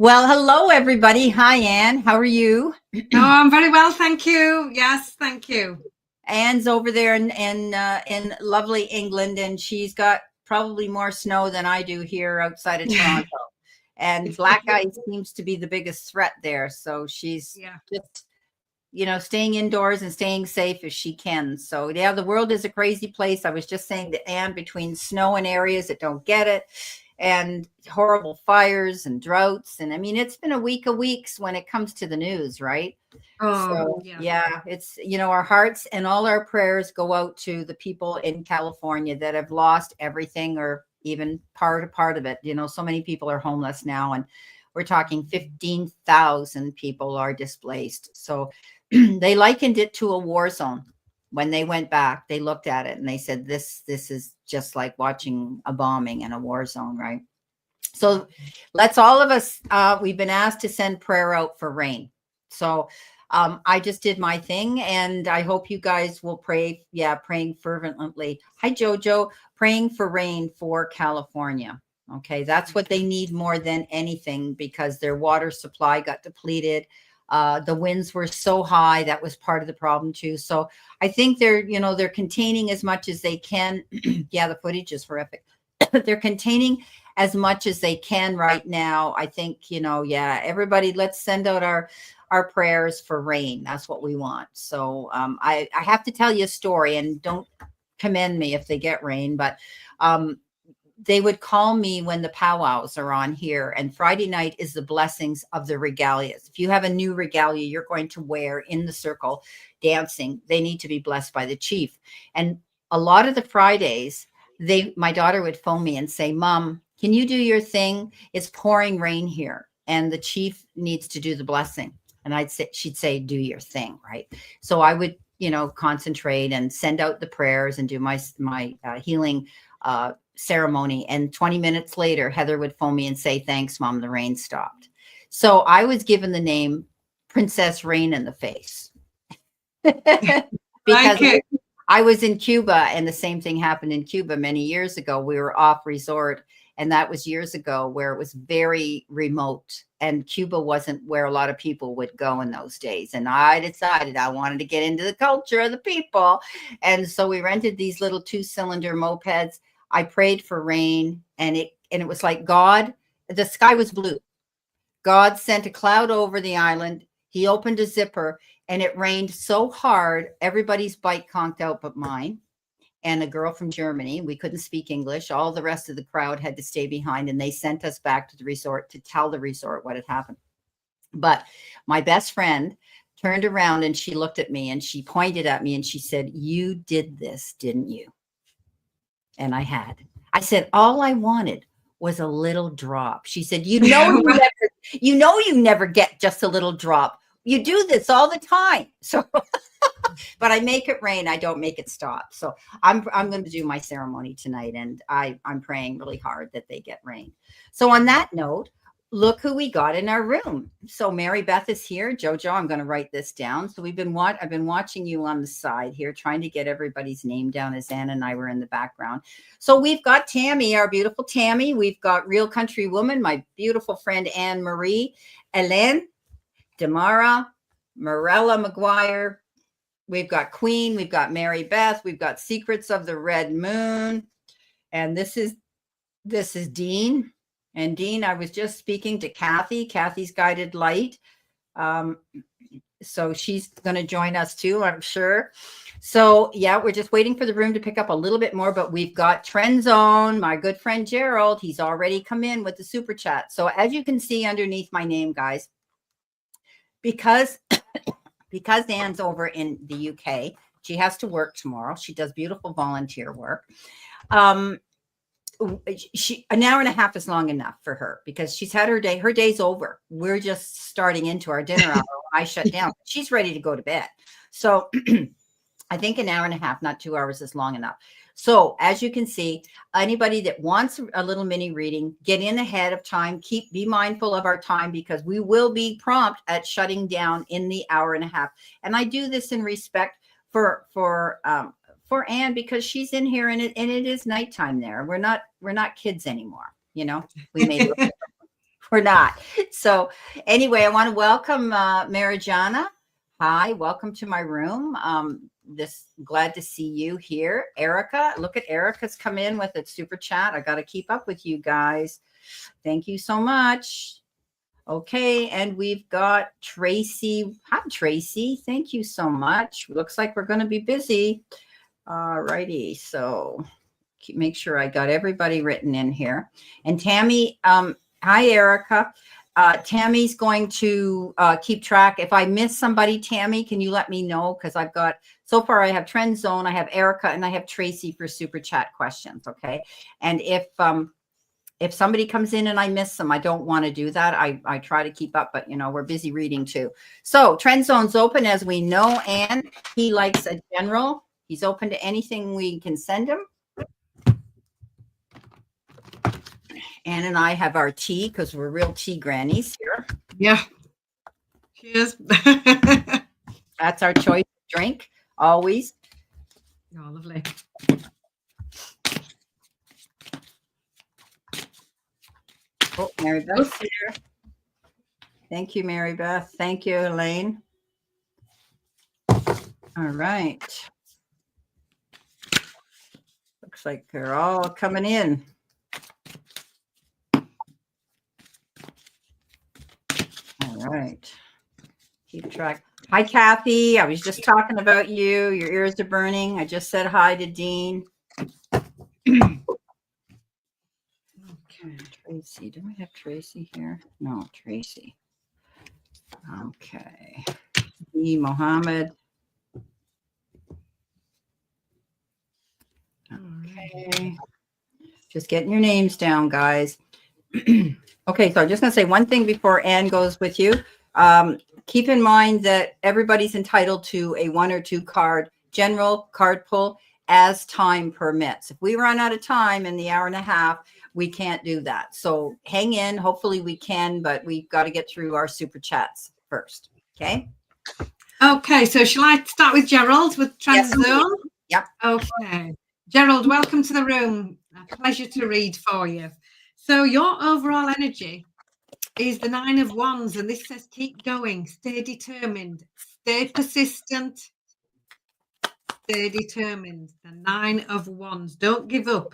Well, hello, everybody. Hi, Anne. How are you? Oh, I'm very well, thank you. Yes, thank you. Anne's over there in lovely England, and she's got probably more snow than I do here outside of Toronto. And black ice seems to be the biggest threat there. So she's Yeah. just, staying indoors and staying safe as she can. So yeah, the world is a crazy place. I was just saying to Anne, between snow and areas that don't get it, and horrible fires and droughts. And I mean, it's been a week of weeks when it comes to the news, right? Oh, So yeah. yeah, it's, our hearts and all our prayers go out to the people in California that have lost everything or even part of it. So many people are homeless now, and we're talking 15,000 people are displaced. So they likened it to a war zone. When they went back, they looked at it and they said, this is just like watching a bombing in a war zone, right? So let's all of us, we've been asked to send prayer out for rain. So I just did my thing, and I hope you guys will pray. Yeah, praying fervently. Hi, Jojo. Praying for rain for California. Okay, that's what they need more than anything, because their water supply got depleted. The winds were so high. That was part of the problem too. So I think they're containing as much as they can. Yeah, the footage is horrific. They're containing as much as they can right now. I think, yeah, everybody, let's send out our prayers for rain. That's what we want. So I have to tell you a story, and don't commend me if they get rain, but they would call me when the powwows are on here, and Friday night is the blessings of the regalias. If you have a new regalia you're going to wear in the circle dancing, they need to be blessed by the chief. And a lot of the Fridays, my daughter would phone me and say, Mom, can you do your thing? It's pouring rain here, and the chief needs to do the blessing. And she'd say, do your thing, right? So I would, concentrate and send out the prayers and do my healing ceremony. And 20 minutes later, Heather would phone me and say, thanks, Mom, the rain stopped. So I was given the name Princess Rain in the Face. Because I was in Cuba, and the same thing happened in Cuba many years ago. We were off resort, and that was years ago, where it was very remote, and Cuba wasn't where a lot of people would go in those days. And I decided I wanted to get into the culture of the people. And so we rented these little 2-cylinder mopeds. I prayed for rain, and it was like God, the sky was blue. God sent a cloud over the island. He opened a zipper, and it rained so hard, everybody's bike conked out but mine and a girl from Germany. We couldn't speak English. All the rest of the crowd had to stay behind, and they sent us back to the resort to tell the resort what had happened. But my best friend turned around, and she looked at me, and she pointed at me, and she said, you did this, didn't you? And I said, all I wanted was a little drop. She said, you never get just a little drop. You do this all the time. So, but I make it rain. I don't make it stop. So I'm going to do my ceremony tonight, and I'm praying really hard that they get rain. So on that note, look who we got in our room. So Mary Beth is here. Jojo, I'm going to write this down. So I've been watching you on the side here, trying to get everybody's name down as Ann and I were in the background. So we've got Tammy, our beautiful Tammy. We've got Real Country Woman, my beautiful friend Anne Marie, Hélène, Damara, Morella McGuire. We've got Queen. We've got Mary Beth. We've got Secrets of the Red Moon. And this is Dean. And Dean, I was just speaking to Kathy's Guided Light. So she's going to join us too, I'm sure. So yeah, we're just waiting for the room to pick up a little bit more, but we've got Trend Zone, my good friend Gerald. He's already come in with the super chat. So as you can see underneath my name, guys, because Anne's over in the UK, she has to work tomorrow. She does beautiful volunteer work. An hour and a half is long enough for her, because she's had her day. Her day's over. We're just starting into our dinner hour. I shut down. She's ready to go to bed. So I think an hour and a half, not 2 hours, is long enough. So as you can see, anybody that wants a little mini reading, get in ahead of time. Be mindful of our time, because we will be prompt at shutting down in the hour and a half. And I do this in respect for Anne, because she's in here, and it is nighttime there. We're not kids anymore. We made or not. So anyway, I want to welcome Marijana. Hi, welcome to my room. Glad to see you here. Erica, look at Erica's come in with a super chat. I got to keep up with you guys. Thank you so much. Okay, and we've got Tracy. Hi, Tracy. Thank you so much. Looks like we're going to be busy. All righty, so make sure I got everybody written in here. And Tammy, hi, Erica. Tammy's going to keep track. If I miss somebody, Tammy, can you let me know? Because I've got, so far I have Trend Zone, I have Erica, and I have Tracy for super chat questions, okay? And if somebody comes in and I miss them, I don't want to do that. I try to keep up, but we're busy reading too. So Trend Zone's open, as we know, and he likes a general. He's open to anything we can send him. Ann and I have our tea because we're real tea grannies here. Yeah. Cheers. That's our choice drink, always. Oh, lovely. Oh, Mary Beth's here. Thank you, Mary Beth. Thank you, Elaine. All right. Looks like they're all coming in. All right. Keep track. Hi, Kathy. I was just talking about you. Your ears are burning. I just said hi to Dean. Okay. Tracy. Do we have Tracy here? No, Tracy. Okay. E. Mohammed. Okay. Just getting your names down, guys. Okay, so I'm just going to say one thing before Ann goes with you. Keep in mind that everybody's entitled to a 1 or 2 card general card pull as time permits. If we run out of time in the hour and a half, we can't do that. So hang in. Hopefully we can, but we've got to get through our super chats first. Okay. Okay, so shall I start with Gerald with Trend Zone? Yep. Okay. Gerald, welcome to the room. A pleasure to read for you. So your overall energy is the 9 of Wands, and this says keep going, stay determined, stay persistent, stay determined. The 9 of Wands, don't give up.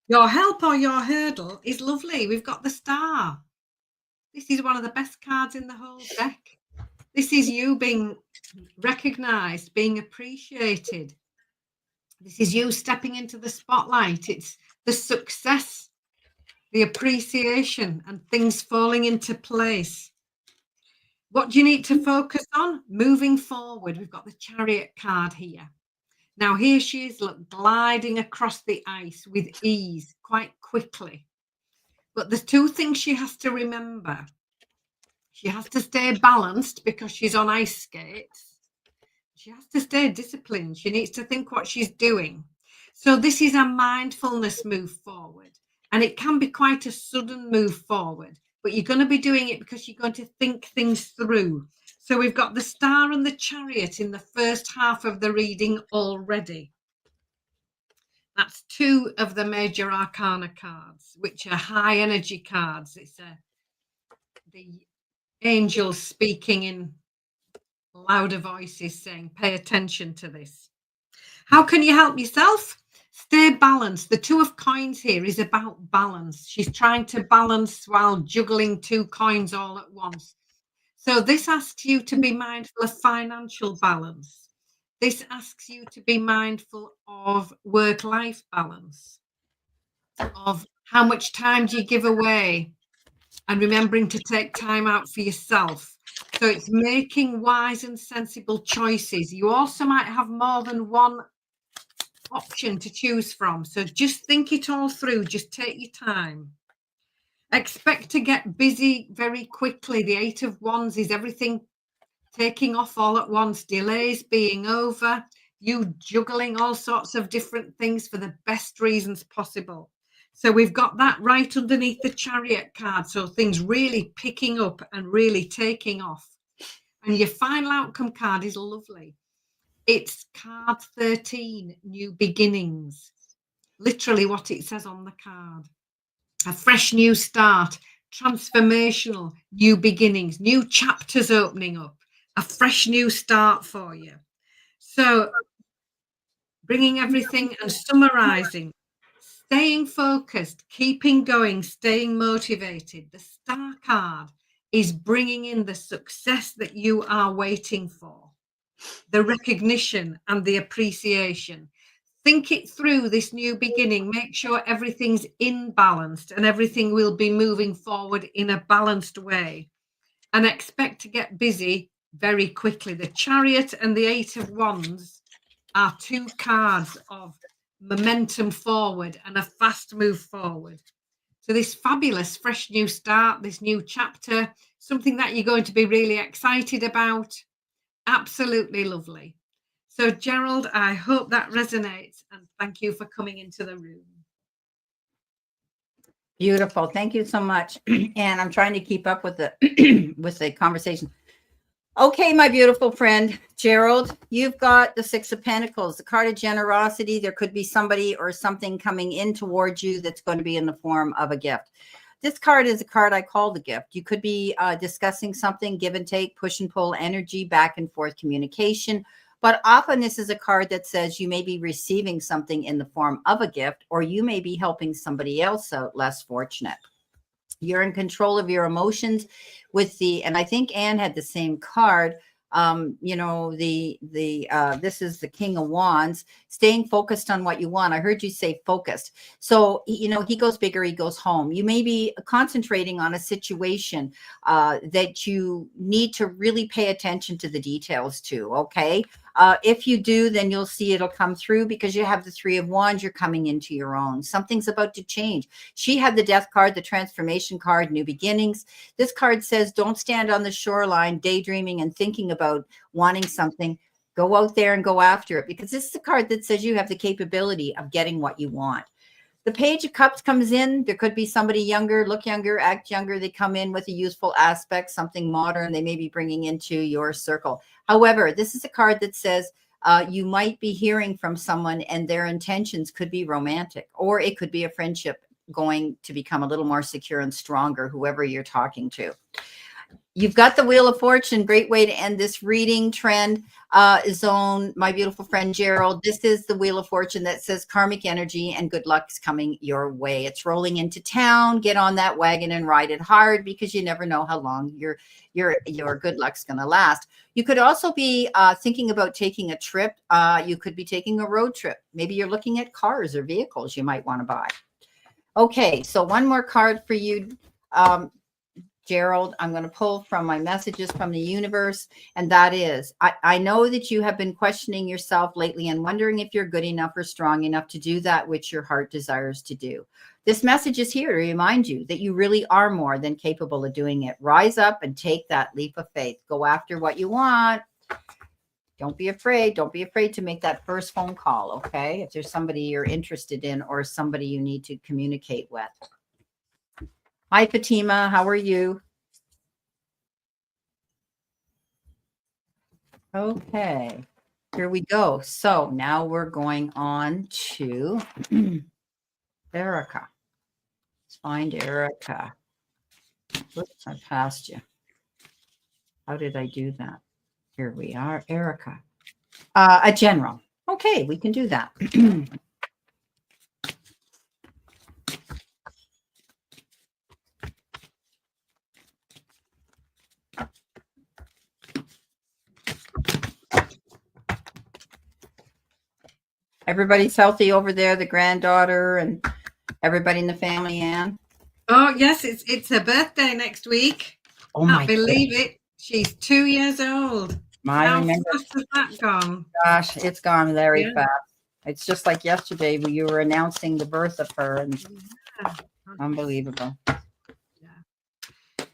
Your help or your hurdle is lovely. We've got the Star. This is one of the best cards in the whole deck. This is you being recognized, being appreciated. This is you stepping into the spotlight. It's the success, the appreciation, and things falling into place. What do you need to focus on? Moving forward. We've got the Chariot card here. Now, here she is, look, gliding across the ice with ease, quite quickly. But there's 2 things she has to remember. She has to stay balanced because she's on ice skates. She has to stay disciplined. She needs to think what she's doing. So this is a mindfulness move forward. And it can be quite a sudden move forward. But you're going to be doing it because you're going to think things through. So we've got the Star and the Chariot in the first half of the reading already. That's 2 of the major arcana cards, which are high energy cards. It's the angels speaking in louder voices saying, pay attention to this. How can you help yourself? Stay balanced. The 2 of coins here is about balance. She's trying to balance while juggling 2 coins all at once. So this asks you to be mindful of financial balance. This asks you to be mindful of work-life balance, of how much time do you give away, and remembering to take time out for yourself. So it's making wise and sensible choices. You also might have more than one option to choose from. So just think it all through. Just take your time. Expect to get busy very quickly. The 8 of Wands is everything taking off all at once, delays being over, you juggling all sorts of different things for the best reasons possible. So we've got that right underneath the Chariot card. So things really picking up and really taking off. And your final outcome card is lovely. It's card 13, new beginnings. Literally what it says on the card. A fresh new start. transformational, new beginnings, new chapters opening up, a fresh new start for you. So bringing everything and summarizing, staying focused, keeping going, staying motivated. The star card is bringing in the success that you are waiting for, the recognition and the appreciation. Think it through, this new beginning. Make sure everything's in balanced and everything will be moving forward in a balanced way. And expect to get busy very quickly. The Chariot and the Eight of Wands are two cards of momentum forward and a fast move forward. So this fabulous fresh new start, this new chapter, something that you're going to be really excited about. Absolutely lovely. So Gerald, I hope that resonates, and thank you for coming into the room. Beautiful. Thank you so much. And I'm trying to keep up with the with the conversation. Okay, my beautiful friend Gerald, you've got the Six of Pentacles, the card of generosity. There could be somebody or something coming in towards you that's going to be in the form of a gift. This card is a card I call the gift. You could be discussing something, give and take, push and pull energy, back and forth communication. But often this is a card that says you may be receiving something in the form of a gift, or you may be helping somebody else out less fortunate. You're in control of your emotions with the, and I think Anne had the same card. You know, this is the King of Wands, staying focused on what you want. I heard you say focused. So, you know, he goes bigger, he goes home. You may be concentrating on a situation that you need to really pay attention to the details to. Okay. If you do, then you'll see it'll come through because you have the Three of Wands. You're coming into your own. Something's about to change. She had the Death card, the transformation card, new beginnings. This card says, don't stand on the shoreline daydreaming and thinking about wanting something. Go out there and go after it, because this is a card that says you have the capability of getting what you want. The Page of Cups comes in. There could be somebody younger, look younger, act younger. They come in with a useful aspect, something modern they may be bringing into your circle. However, this is a card that says you might be hearing from someone and their intentions could be romantic, or it could be a friendship going to become a little more secure and stronger, whoever you're talking to. You've got the Wheel of Fortune. Great way to end this reading trend zone, my beautiful friend Gerald. This is the Wheel of Fortune that says karmic energy and good luck is coming your way. It's rolling into town. Get on that wagon and ride it hard, because you never know how long your good luck's going to last. You could also be thinking about taking a trip. You could be taking a road trip. Maybe you're looking at cars or vehicles you might want to buy. Okay, so one more card for you, Gerald. I'm going to pull from my messages from the universe, and that is, I know that you have been questioning yourself lately and wondering if you're good enough or strong enough to do that which your heart desires to do. This message is here to remind you that you really are more than capable of doing it. Rise up and take that leap of faith. Go after what you want. Don't be afraid. Don't be afraid to make that first phone call, okay? If there's somebody you're interested in or somebody you need to communicate with. Hi, Fatima. How are you? Okay, here we go. So now we're going on to Erica. Let's find Erica. Oops, I passed you. How did I do that? Here we are, Erica. A general. Okay, we can do that. Everybody's healthy over there, the granddaughter and everybody in the family, Anne? Oh, yes, it's her birthday next week. Oh, my Can't believe it. She's 2 years old. How fast has that gone? Gosh, it's gone very fast. It's just like yesterday when you were announcing the birth of her, and unbelievable. Yeah.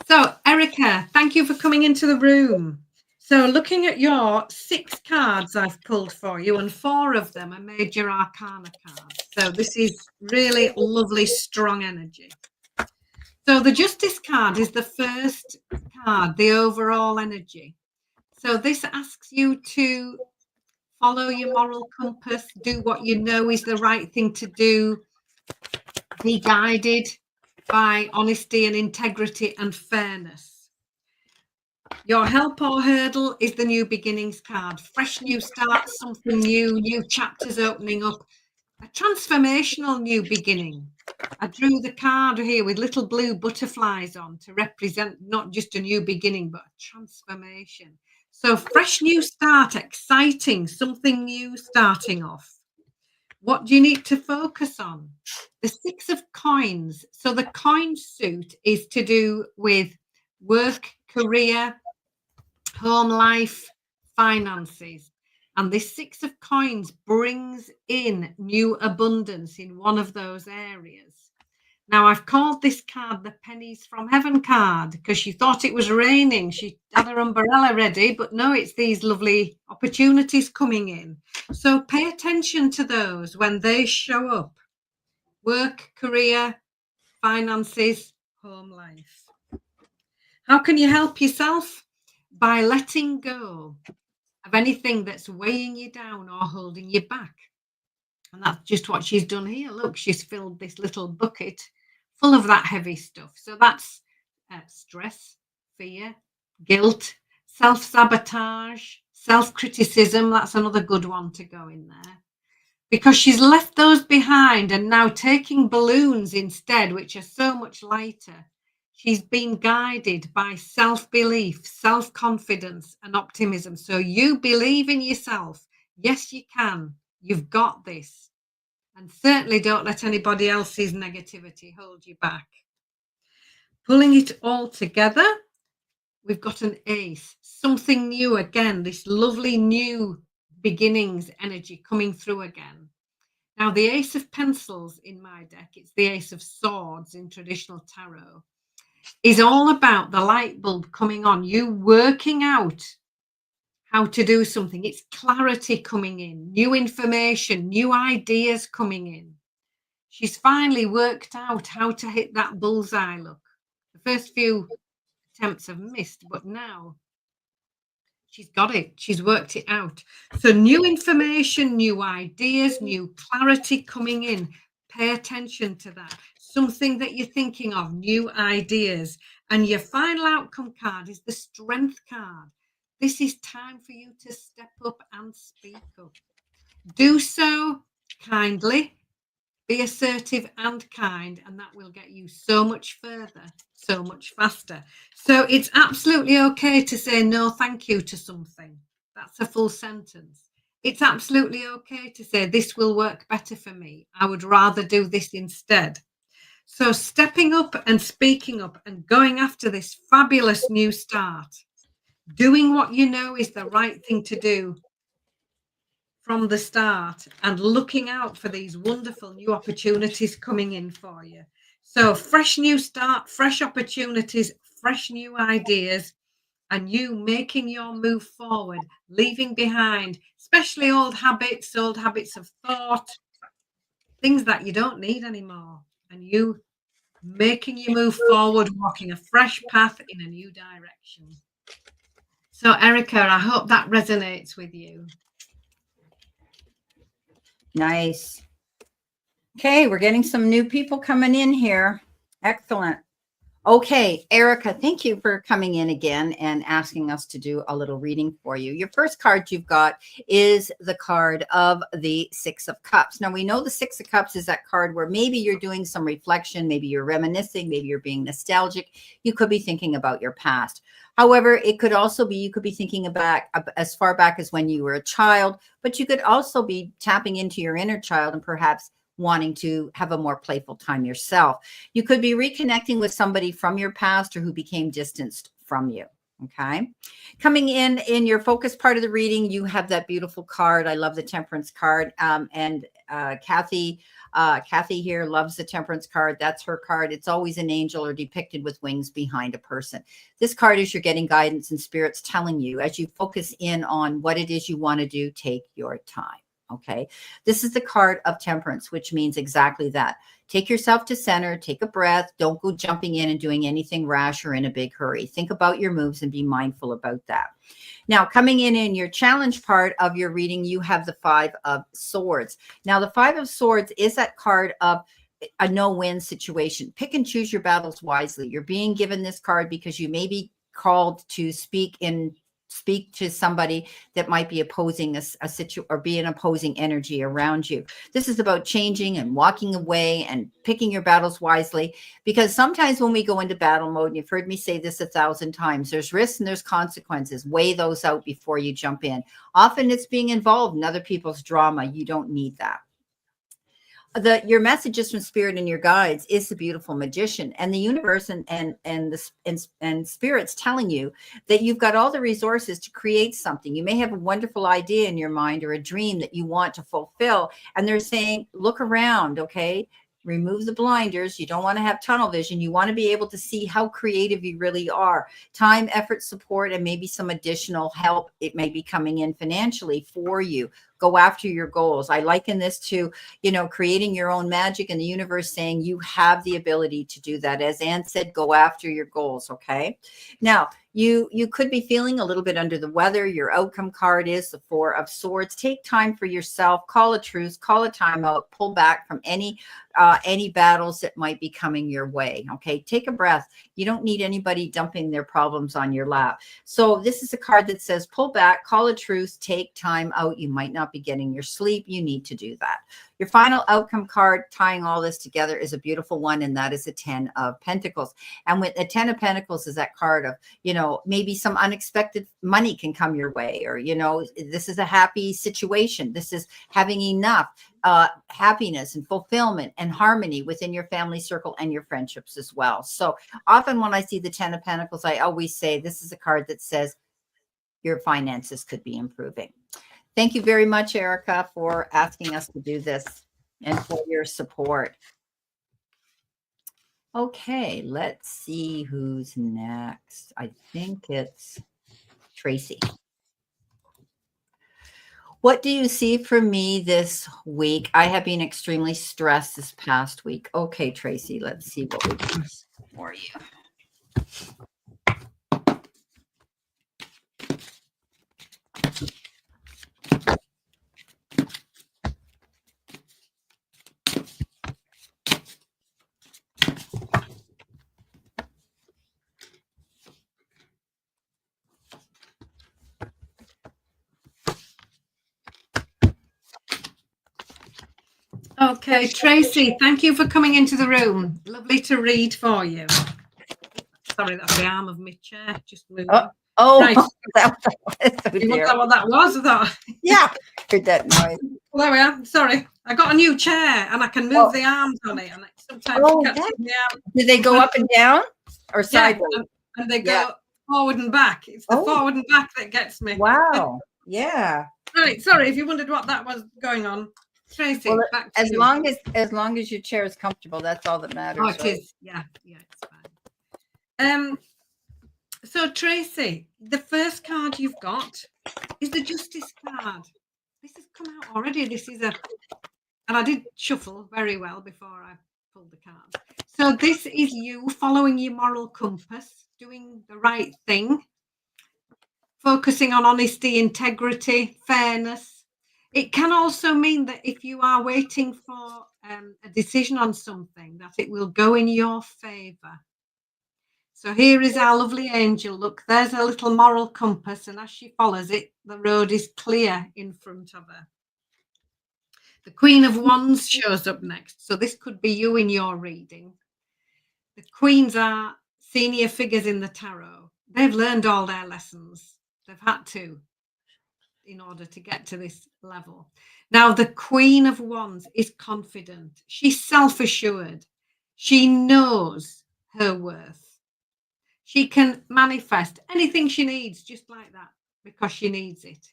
So, Erica, thank you for coming into the room. So, looking at your 6 cards I've pulled for you, and 4 of them are major arcana cards. So, this is really lovely, strong energy. So, the Justice card is the first card, the overall energy. So, this asks you to follow your moral compass, do what you know is the right thing to do, be guided, by honesty and integrity and fairness. Your help or hurdle is the new beginnings card. Fresh new start, something new, new chapters opening up, a transformational new beginning. I drew the card here with little blue butterflies on to represent not just a new beginning, but a transformation. So fresh new start, exciting, something new starting off. What do you need to focus on? The 6 of coins. So the coin suit is to do with work, career, home life, finances. And this 6 of coins brings in new abundance in one of those areas. Now, I've called this card the Pennies from Heaven card because she thought it was raining. She had her umbrella ready, but no, it's these lovely opportunities coming in. So pay attention to those when they show up. Work, career, finances, home life. How can you help yourself? By letting go of anything that's weighing you down or holding you back. And that's just what she's done here. Look, she's filled this little bucket full of that heavy stuff. So that's stress, fear, guilt, self-sabotage, self-criticism. That's another good one to go in there. Because she's left those behind and now taking balloons instead, which are so much lighter. She's been guided by self-belief, self-confidence, and optimism. So you believe in yourself. Yes, you can. You've got this. And certainly don't let anybody else's negativity hold you back. Pulling it all together, we've got an ace. Something new again, this lovely new beginnings energy coming through again. Now, the Ace of Pencils in my deck, it's the Ace of Swords in traditional tarot, is all about the light bulb coming on, you working out how to do something. It's clarity coming in, new information, new ideas coming in. She's finally worked out how to hit that bullseye look. The first few attempts have missed, but now she's got it. She's worked it out. So new information, new ideas, new clarity coming in. Pay attention to that. Something that you're thinking of, new ideas. And your final outcome card is the Strength card. This is time for you to step up and speak up. Do so kindly, be assertive and kind, and that will get you so much further, so much faster. So it's absolutely okay to say no thank you to something. That's a full sentence. It's absolutely okay to say this will work better for me. I would rather do this instead. So stepping up and speaking up and going after this fabulous new start, doing what you know is the right thing to do from the start and looking out for these wonderful new opportunities coming in for you. So fresh new start, fresh opportunities, fresh new ideas, and you making your move forward, leaving behind, especially old habits of thought, things that you don't need anymore, and you making you move forward, walking a fresh path in a new direction. So Erica, I hope that resonates with you. Nice. Okay, we're getting some new people coming in here. Excellent. Okay, Erica, thank you for coming in again and asking us to do a little reading for you. Your first card you've got is the card of the Six of Cups. Now, we know the Six of Cups is that card where maybe you're doing some reflection, maybe you're reminiscing, maybe you're being nostalgic. You could be thinking about your past. However, it could also be, you could be thinking back as far back as when you were a child, but you could also be tapping into your inner child and perhaps wanting to have a more playful time yourself. You could be reconnecting with somebody from your past or who became distanced from you. Okay. Coming in your focus part of the reading, you have that beautiful card. I love the Temperance card. Kathy here loves the Temperance card. That's her card. It's always an angel or depicted with wings behind a person. This card is you're getting guidance and spirits telling you as you focus in on what it is you want to do, take your time. Okay. This is the card of Temperance, which means exactly that. Take yourself to center, take a breath. Don't go jumping in and doing anything rash or in a big hurry. Think about your moves and be mindful about that. Now, coming in your challenge part of your reading, you have the Five of Swords. Now, the Five of Swords is that card of a no-win situation. Pick and choose your battles wisely. You're being given this card because you may be called to speak to somebody that might be opposing a situation or be an opposing energy around you. This is about changing and walking away and picking your battles wisely, because sometimes when we go into battle mode, and you've heard me say this 1,000 times, there's risks and there's consequences. Weigh those out before you jump in. Often it's being involved in other people's drama. You don't need that. Your messages from spirit and your guides is the beautiful magician, and the universe and spirits telling you that you've got all the resources to create something. You may have a wonderful idea in your mind or a dream that you want to fulfill, and they're saying, look around, okay? Remove the blinders. You don't want to have tunnel vision. You want to be able to see how creative you really are. Time, effort, support, and maybe some additional help. It may be coming in financially for you. Go after your goals. I liken this to, creating your own magic, and the universe saying you have the ability to do that. As Anne said, go after your goals. Okay. Now, you could be feeling a little bit under the weather. Your outcome card is the Four of Swords. Take time for yourself. Call a truce. Call a timeout. Pull back from any battles that might be coming your way. Okay. Take a breath. You don't need anybody dumping their problems on your lap. So this is a card that says pull back, call a truce, take time out. You might not be getting your sleep. You need to do that. Your final outcome card tying all this together is a beautiful one, and that is the 10 of Pentacles. And with the 10 of Pentacles is that card of, maybe some unexpected money can come your way, or, this is a happy situation. This is having enough happiness and fulfillment and harmony within your family circle and your friendships as well. So often when I see the 10 of Pentacles, I always say this is a card that says your finances could be improving. Thank you very much, Erica, for asking us to do this and for your support. Okay, let's see who's next. I think it's Tracy. What do you see for me this week? I have been extremely stressed this past week. Okay, Tracy, let's see what we can do for you. Okay, Tracy, thank you for coming into the room. Lovely to read for you. Sorry, that's the arm of my chair just moving. Right. You wonder what that was? I thought. Yeah, heard that noise. Well, there we are. Sorry, I got a new chair and I can move the arms on it, and sometimes it catches me out. Do they go up and down or sideways? And they go forward and back. It's the forward and back that gets me. Wow. Yeah. Right. Sorry if you wondered what that was going on. Tracy, well, back to as you. long as your chair is comfortable, that's all that matters. Oh, it is. Yeah, it's fine. So Tracy, the first card you've got is the Justice card. This has come out already. This is and I did shuffle very well before I pulled the card. So this is you following your moral compass, doing the right thing, focusing on honesty, integrity, fairness. It can also mean that if you are waiting for a decision on something, that it will go in your favor. So here is our lovely angel. Look, there's a little moral compass, and as she follows it, the road is clear in front of her. The Queen of Wands shows up next. So this could be you in your reading. The queens are senior figures in the tarot. They've learned all their lessons. They've had to in order to get to this level. Now, the Queen of Wands is confident. She's self-assured. She knows her worth. She can manifest anything she needs just like that because she needs it.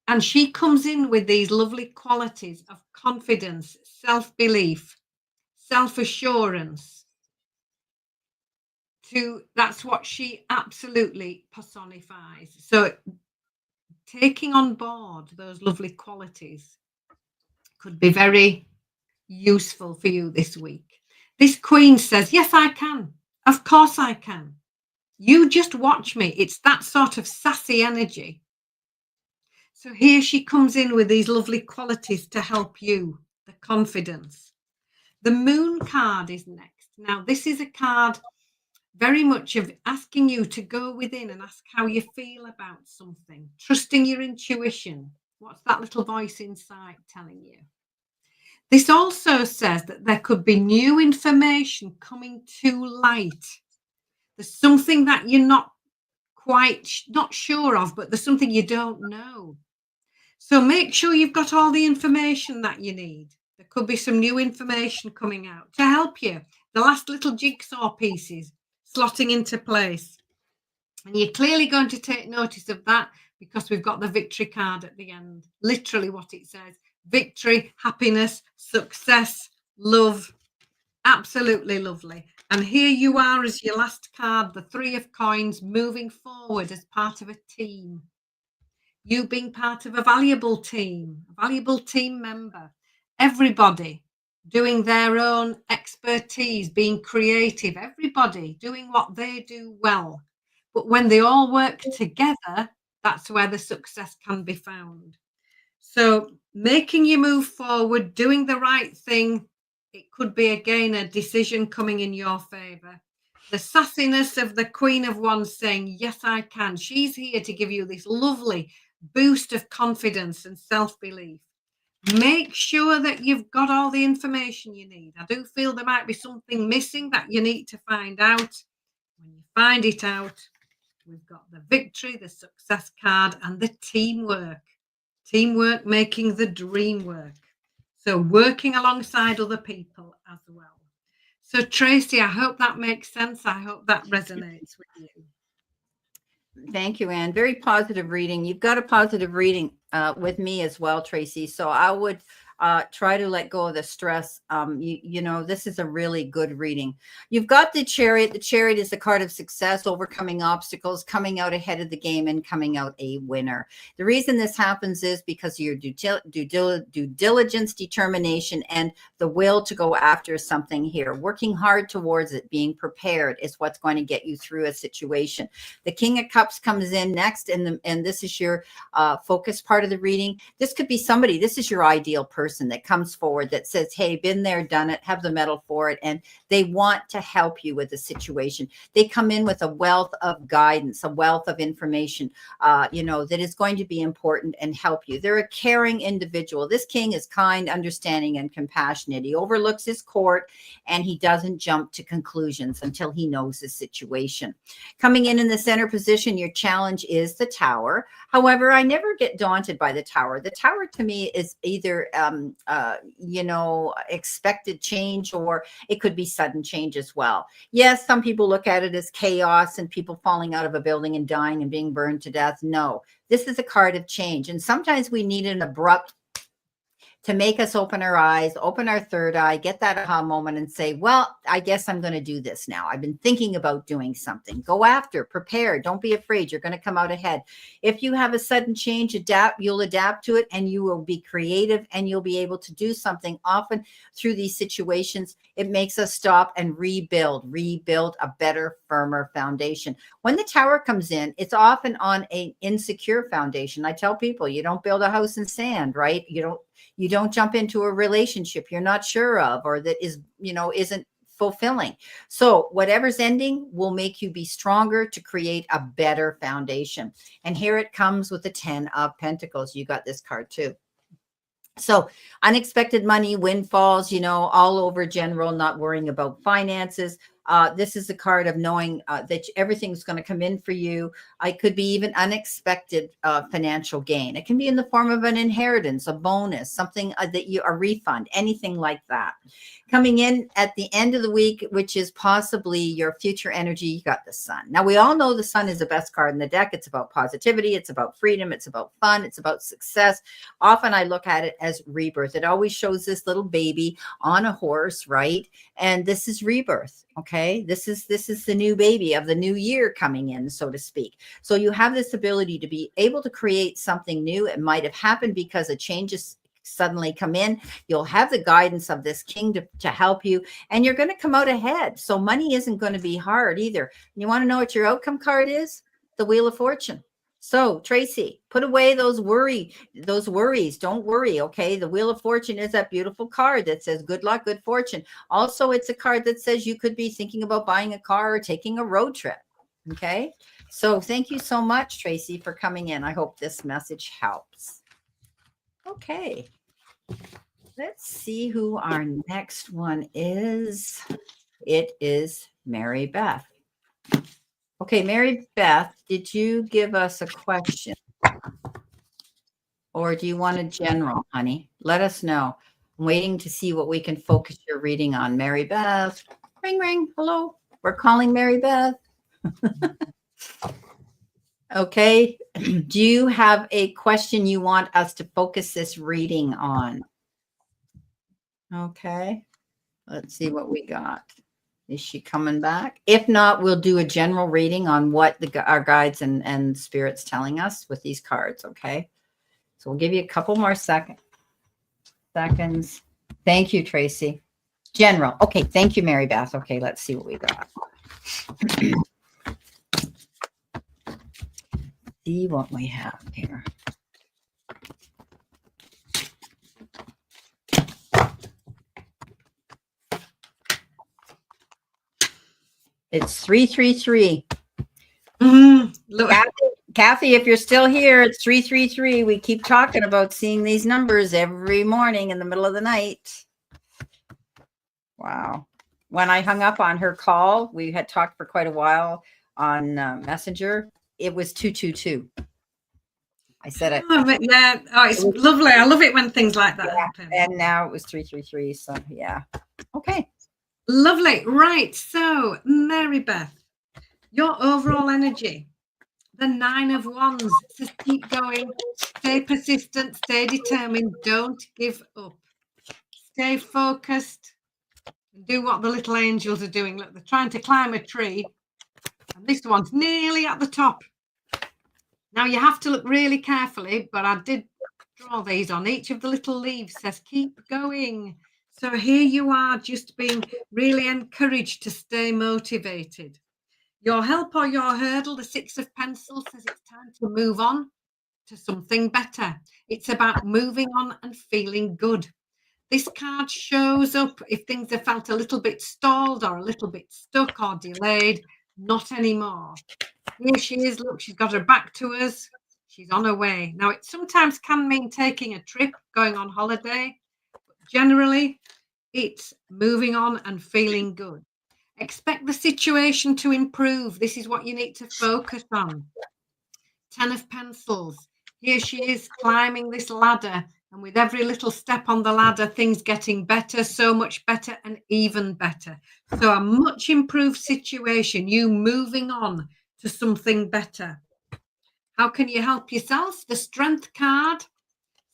And she comes in with these lovely qualities of confidence, self-belief, self-assurance. That's what she absolutely personifies. So taking on board those lovely qualities could be very useful for you this week. This queen says, yes, I can. Of course I can. You just watch me. It's that sort of sassy energy. So here she comes in with these lovely qualities to help you. The confidence, The Moon card is next. Now, this is a card very much of asking you to go within and ask how you feel about something, trusting your intuition. What's that little voice inside telling you? This also says that there could be new information coming to light. There's something that you're not sure of, but there's something you don't know. So make sure you've got all the information that you need. There could be some new information coming out to help you. The last little jigsaw pieces slotting into place. And you're clearly going to take notice of that because we've got the victory card at the end. Literally what it says. Victory, happiness, success, love. Absolutely lovely. And here you are as your last card, the 3 of coins, moving forward as part of a team. You being part of a valuable team member. Everybody doing their own expertise, being creative, everybody doing what they do well. But when they all work together, that's where the success can be found. So making you move forward, doing the right thing, it could be, again, a decision coming in your favor. The sassiness of the Queen of Wands saying, yes, I can. She's here to give you this lovely boost of confidence and self-belief. Make sure that you've got all the information you need. I do feel there might be something missing that you need to find out. When you find it out, we've got the victory, the success card, and the teamwork. Teamwork making the dream work. So working alongside other people as well. So Tracy, I hope that makes sense. I hope that resonates with you. Thank you, Anne. Very positive reading. You've got a positive reading with me as well, Tracy. So I would try to let go of the stress. You know, this is a really good reading. You've got the Chariot. The Chariot is the card of success, overcoming obstacles, coming out ahead of the game, and coming out a winner. The reason this happens is because of your due diligence, determination, and the will to go after something here. Working hard towards it, being prepared is what's going to get you through a situation. The King of Cups comes in next, and this is your focus part of the reading. This could be somebody. This is your ideal person that comes forward that says, hey, been there, done it, have the medal for it, and they want to help you with the situation. They come in with a wealth of guidance, a wealth of information, you know, that is going to be important and help you. They're a caring individual. This king is kind, understanding, and compassionate. He overlooks his court, and he doesn't jump to conclusions until he knows the situation. Coming in the center position, your challenge is the Tower. However, I never get daunted by the Tower. The Tower to me is either you know, expected change, or it could be sudden change as well. Yes, some people look at it as chaos and people falling out of a building and dying and being burned to death. No, this is a card of change. And sometimes we need an abrupt to make us open our eyes, open our third eye, get that aha moment and say, well, I guess I'm going to do this now. I've been thinking about doing something. Go after, prepare. Don't be afraid. You're going to come out ahead. If you have a sudden change, you'll adapt to it, and you will be creative, and you'll be able to do something. Often through these situations, it makes us stop and rebuild a better, firmer foundation. When the Tower comes in, it's often on an insecure foundation. I tell people, you don't build a house in sand, right? You don't jump into a relationship you're not sure of, or that is, you know, isn't fulfilling. So whatever's ending will make you be stronger to create a better foundation. And here it comes with the 10 of Pentacles. You got this card too. So unexpected money, windfalls, you know, all over general, not worrying about finances. This is a card of knowing that everything's going to come in for you. It could be even unexpected financial gain. It can be in the form of an inheritance, a bonus, something a refund, anything like that. Coming in at the end of the week, which is possibly your future energy, you got the Sun. Now, we all know the Sun is the best card in the deck. It's about positivity. It's about freedom. It's about fun. It's about success. Often I look at it as rebirth. It always shows this little baby on a horse, right? And this is rebirth. Okay, this is the new baby of the new year coming in, so to speak. So you have this ability to be able to create something new. It might have happened because a change has suddenly come in. You'll have the guidance of this king to help you, and you're going to come out ahead. So money isn't going to be hard either. And you want to know what your outcome card is? The Wheel of Fortune. So Tracy, put away those worries. Don't worry. Okay. The Wheel of Fortune is that beautiful card that says good luck, good fortune. Also, it's a card that says you could be thinking about buying a car or taking a road trip. Okay. So thank you so much, Tracy, for coming in. I hope this message helps. Okay. Let's see who our next one is. It is Mary Beth. Okay, Mary Beth, did you give us a question? Or do you want a general, honey? Let us know. I'm waiting to see what we can focus your reading on. Mary Beth, ring, ring. Hello. We're calling Mary Beth. Okay. Do you have a question you want us to focus this reading on? Okay. Let's see what we got. Is she coming back? If not, we'll do a general reading on what our guides and spirits telling us with these cards. Okay. So we'll give you a couple more seconds. Thank you, Tracy. General. Okay. Thank you, Mary Beth. Okay. Let's see what we got. See what we have here. It's 333. Kathy, if you're still here, it's 333. We keep talking about seeing these numbers every morning in the middle of the night. Wow. When I hung up on her call, we had talked for quite a while on Messenger. It was 222. I said it. Yeah. Oh, it's lovely. I love it when things like that happen. And now it was 333. So yeah. Okay. Lovely. Right. So, Mary Beth, your overall energy, the 9 of Wands says keep going, stay persistent, stay determined, don't give up, stay focused, and do what the little angels are doing. Look, they're trying to climb a tree, and this one's nearly at the top. Now, you have to look really carefully, but I did draw these on. Each of the little leaves says keep going. So here you are, just being really encouraged to stay motivated. Your help or your hurdle, the 6 of Pentacles, says it's time to move on to something better. It's about moving on and feeling good. This card shows up if things have felt a little bit stalled or a little bit stuck or delayed. Not anymore. Here she is. Look, she's got her back to us. She's on her way. Now, it sometimes can mean taking a trip, going on holiday. Generally, it's moving on and feeling good. Expect the situation to improve. This is what you need to focus on. 10 of Pentacles. Here she is climbing this ladder. And with every little step on the ladder, things getting better, so much better and even better. So a much improved situation, you moving on to something better. How can you help yourself? The Strength card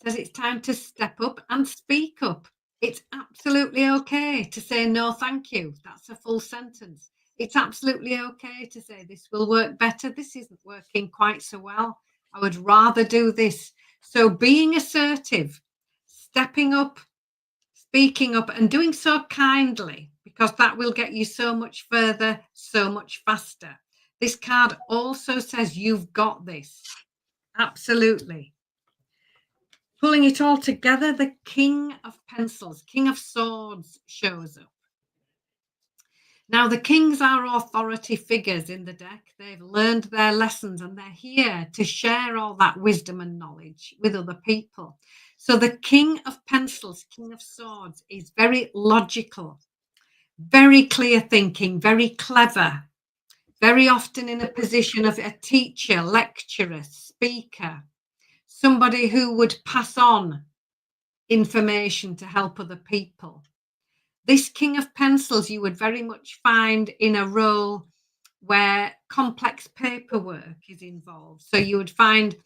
says it's time to step up and speak up. It's absolutely okay to say no, thank you. That's a full sentence. It's absolutely okay to say this will work better. This isn't working quite so well. I would rather do this. So being assertive, stepping up, speaking up, and doing so kindly, because that will get you so much further, so much faster. This card also says you've got this. Absolutely. Pulling it all together, the King of Pentacles, King of Swords shows up. Now, the kings are authority figures in the deck. They've learned their lessons and they're here to share all that wisdom and knowledge with other people. So the King of Pentacles, King of Swords, is very logical, very clear thinking, very clever, very often in a position of a teacher, lecturer, speaker, somebody who would pass on information to help other people. This King of Pentacles you would very much find in a role where complex paperwork is involved. So you would find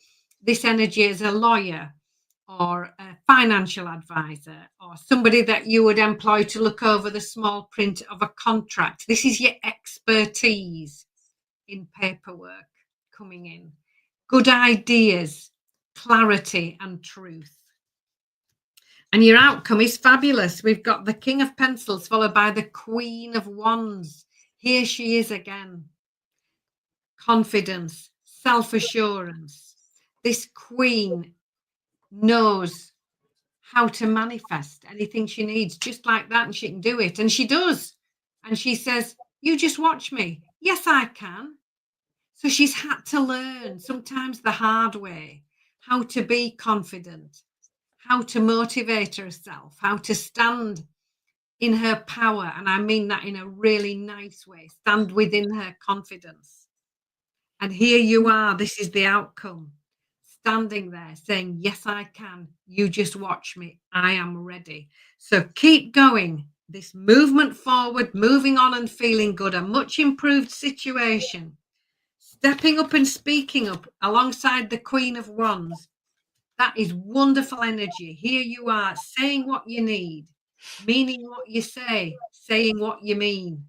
this energy as a lawyer or a financial advisor or somebody that you would employ to look over the small print of a contract. This is your expertise in paperwork coming in. Good ideas, clarity and truth. And your outcome is fabulous. We've got the King of Pentacles followed by the Queen of Wands. Here she is again. Confidence, self-assurance. This queen knows how to manifest anything she needs just like that, and she can do it. And she does. And she says, you just watch me. Yes, I can. So she's had to learn, sometimes the hard way, how to be confident, how to motivate herself, how to stand in her power. And I mean that in a really nice way, stand within her confidence. And here you are, this is the outcome. Standing there saying, yes, I can. You just watch me. I am ready. So keep going. This movement forward, moving on and feeling good, a much improved situation. Stepping up and speaking up alongside the Queen of Wands. That is wonderful energy. Here you are saying what you need, meaning what you say, saying what you mean.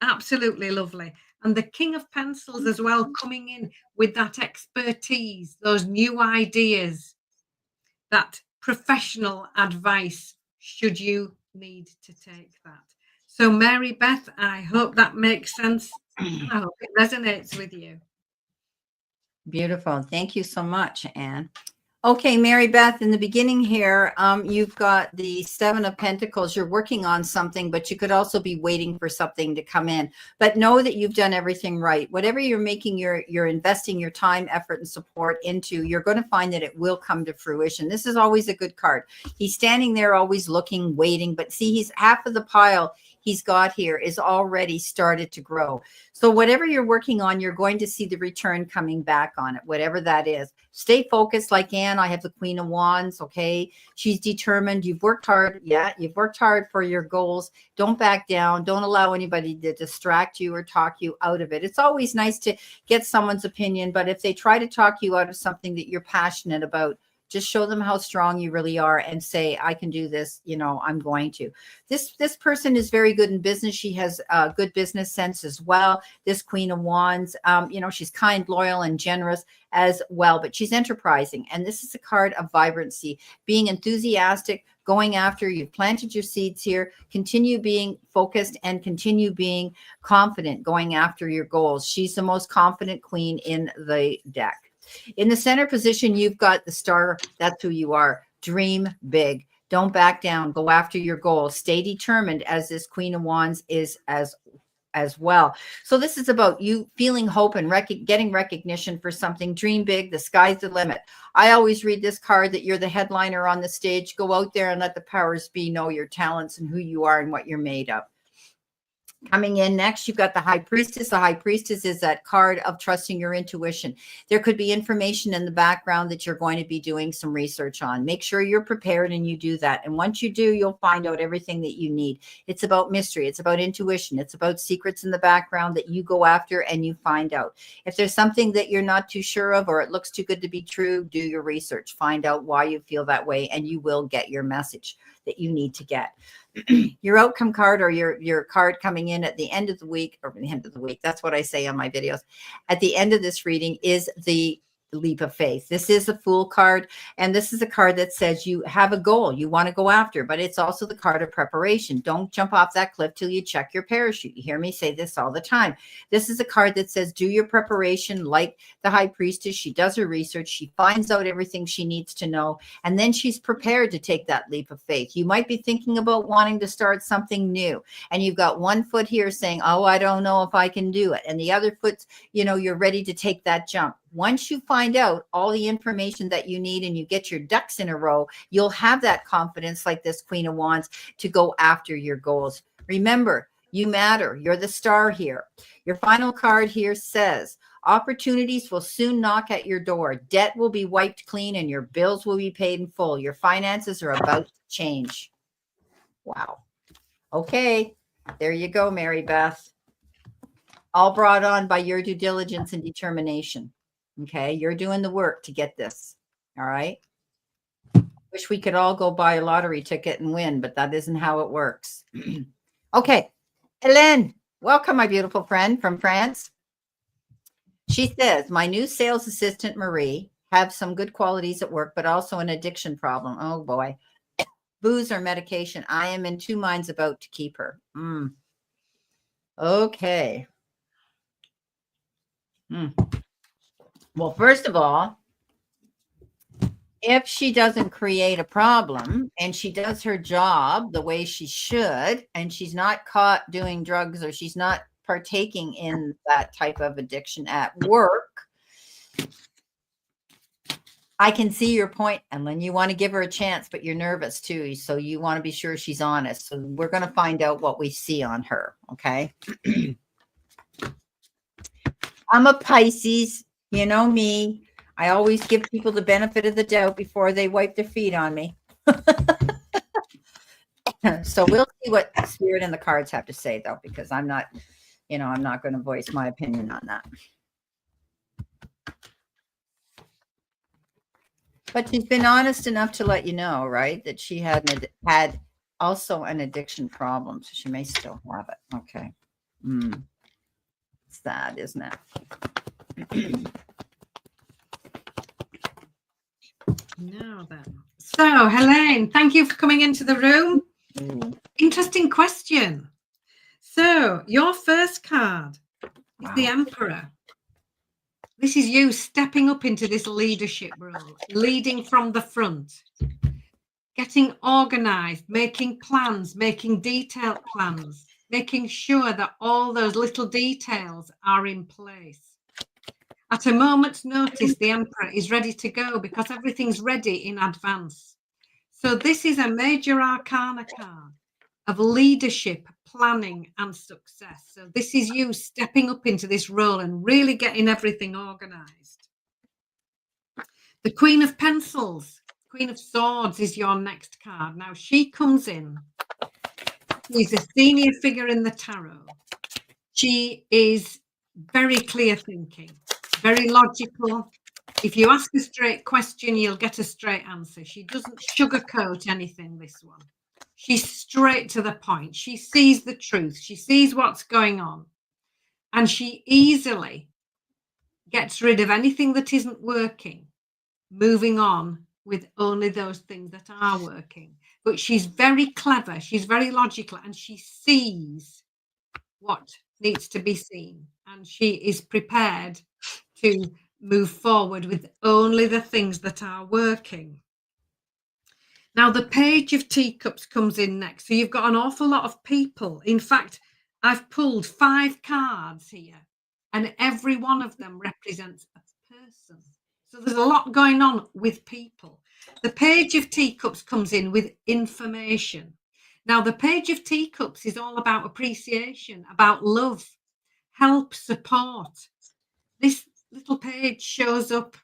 Absolutely lovely. And the King of Pencils as well, coming in with that expertise, those new ideas, that professional advice, should you need to take that. So Mary Beth, I hope that makes sense. And I hope it resonates with you. Beautiful. Thank you so much, Anne. Okay, Mary Beth, in the beginning here, you've got the Seven of Pentacles. You're working on something, but you could also be waiting for something to come in. But know that you've done everything right. Whatever you're making, you're investing your time, effort, and support into, you're going to find that it will come to fruition. This is always a good card. He's standing there always looking, waiting, but see, he's half of the pile he's got here is already started to grow. So whatever you're working on, you're going to see the return coming back on it, whatever that is. Stay focused like Anne. I have the Queen of Wands, okay? She's determined. You've worked hard. Yeah, you've worked hard for your goals. Don't back down. Don't allow anybody to distract you or talk you out of it. It's always nice to get someone's opinion, but if they try to talk you out of something that you're passionate about, just show them how strong you really are and say, I can do this. You know, I'm going to. This person is very good in business. She has good business sense as well. This Queen of Wands, you know, she's kind, loyal, and generous as well, but she's enterprising. And this is a card of vibrancy, being enthusiastic, going after. You've planted your seeds here. Continue being focused and continue being confident, going after your goals. She's the most confident queen in the deck. In the center position, you've got the star. That's who you are. Dream big. Don't back down. Go after your goals. Stay determined, as this Queen of Wands is as well. So this is about you feeling hope and getting recognition for something. Dream big. The sky's the limit. I always read this card that you're the headliner on the stage. Go out there and let the powers be know your talents and who you are and what you're made of. Coming in next, you've got the High Priestess. The High Priestess is that card of trusting your intuition. There could be information in the background that you're going to be doing some research on. Make sure you're prepared and you do that. And once you do, you'll find out everything that you need. It's about mystery. It's about intuition. It's about secrets in the background that you go after and you find out. If there's something that you're not too sure of or it looks too good to be true, do your research. Find out why you feel that way and you will get your message that you need to get. Your outcome card or your card coming in at the end of the week, or the end of the week, that's what I say on my videos, at the end of this reading is the leap of faith. This is a Fool card, and this is a card that says you have a goal you want to go after, but it's also the card of preparation. Don't jump off that cliff till you check your parachute. You hear me say this all the time. This is a card that says do your preparation like the High Priestess. She does her research. She finds out everything she needs to know, and then she's prepared to take that leap of faith. You might be thinking about wanting to start something new, and you've got one foot here saying, oh, I don't know if I can do it, and the other foot, you know, you're ready to take that jump. Once you find out all the information that you need and you get your ducks in a row, you'll have that confidence like this Queen of Wands to go after your goals. Remember, you matter. You're the star here. Your final card here says, opportunities will soon knock at your door. Debt will be wiped clean and your bills will be paid in full. Your finances are about to change. Wow. Okay. There you go, Mary Beth. All brought on by your due diligence and determination. Okay, you're doing the work to get this. All right. Wish we could all go buy a lottery ticket and win, but that isn't how it works. Okay, Hélène, welcome, my beautiful friend from France. She says, my new sales assistant, Marie, have some good qualities at work, but also an addiction problem. Oh boy. Booze or medication. I am in two minds about to keep her. Okay. Well, first of all, if she doesn't create a problem and she does her job the way she should, and she's not caught doing drugs or she's not partaking in that type of addiction at work, I can see your point, and then you want to give her a chance, but you're nervous too. So you want to be sure she's honest. So we're going to find out what we see on her. Okay. I'm a Pisces. You know me. I always give people the benefit of the doubt before they wipe their feet on me. So we'll see what Spirit and the cards have to say, though, because I'm not, I'm not going to voice my opinion on that. But she's been honest enough to let you know, right, that she had also an addiction problem, so she may still have it. Okay. It's sad, isn't it? Now then. So, Helene, thank you for coming into the room. Interesting question. So, your first card is the Emperor. This is you stepping up into this leadership role, leading from the front, getting organized, making plans, making detailed plans, making sure that all those little details are in place. At a moment's notice, the Emperor is ready to go because everything's ready in advance. So this is a major arcana card of leadership, planning, and success. So this is you stepping up into this role and really getting everything organized. The Queen of Pencils, Queen of Swords is your next card. Now she comes in. She's a senior figure in the tarot. She is very clear thinking, very logical. If you ask a straight question, you'll get a straight answer. She doesn't sugarcoat anything, this one. She's straight to the point. She sees the truth. She sees what's going on. And she easily gets rid of anything that isn't working, moving on with only those things that are working. But she's very clever. She's very logical. And she sees what needs to be seen. And she is prepared to move forward with only the things that are working. Now, the Page of Teacups comes in next. So you've got an awful lot of people. In fact, I've pulled 5 cards here, and every one of them represents a person. So there's a lot going on with people. The Page of Teacups comes in with information. Now, the Page of Teacups is all about appreciation, about love, help, support. This little page shows up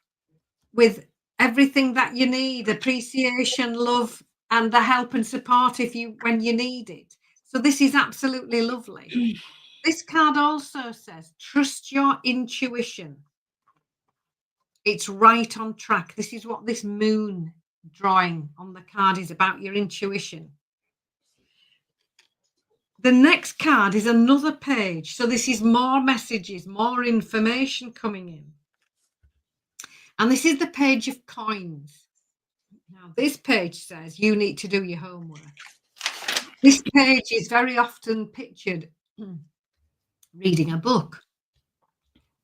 with everything that you need: appreciation, love, and the help and support when you need it. So this is absolutely lovely. This card also says, trust your intuition. It's right on track. This is what this moon drawing on the card is about, your intuition. The next card is another page. So this is more messages, more information coming in. And this is the Page of Coins. Now, this page says you need to do your homework. This page is very often pictured reading a book,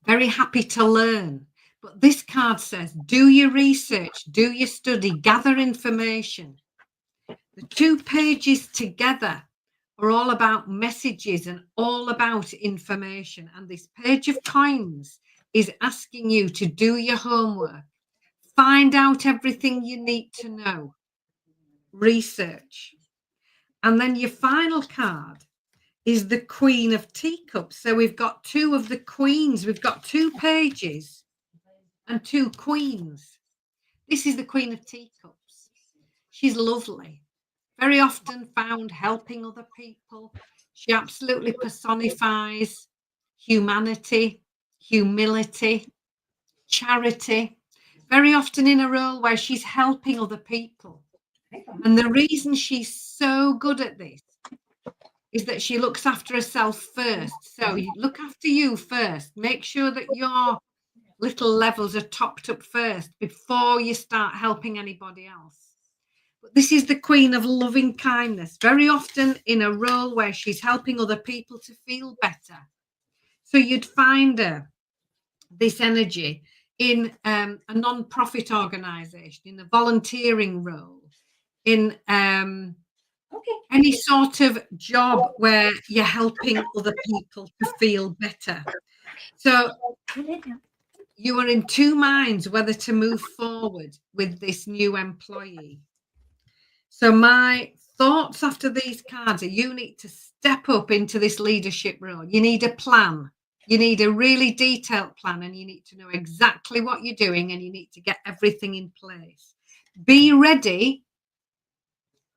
very happy to learn. But this card says, do your research, do your study, gather information. The 2 pages together are all about messages and all about information. And this Page of Coins is asking you to do your homework, find out everything you need to know, research. And then your final card is the Queen of Teacups. So we've got 2 of the queens. We've got 2 pages and 2 queens. This is the Queen of Teacups. She's lovely, very often found helping other people. She absolutely personifies humanity, humility, charity, very often in a role where she's helping other people. And the reason she's so good at this is that she looks after herself first. So you look after you first. Make sure that your little levels are topped up first before you start helping anybody else. But this is the Queen of Loving Kindness, very often in a role where she's helping other people to feel better. So you'd find her, this energy, in a non-profit organization, in a volunteering role, in any sort of job where you're helping other people to feel better. So you are in two minds whether to move forward with this new employee. So my thoughts after these cards are you need to step up into this leadership role. You need a plan. You need a really detailed plan, and you need to know exactly what you're doing, and you need to get everything in place. Be ready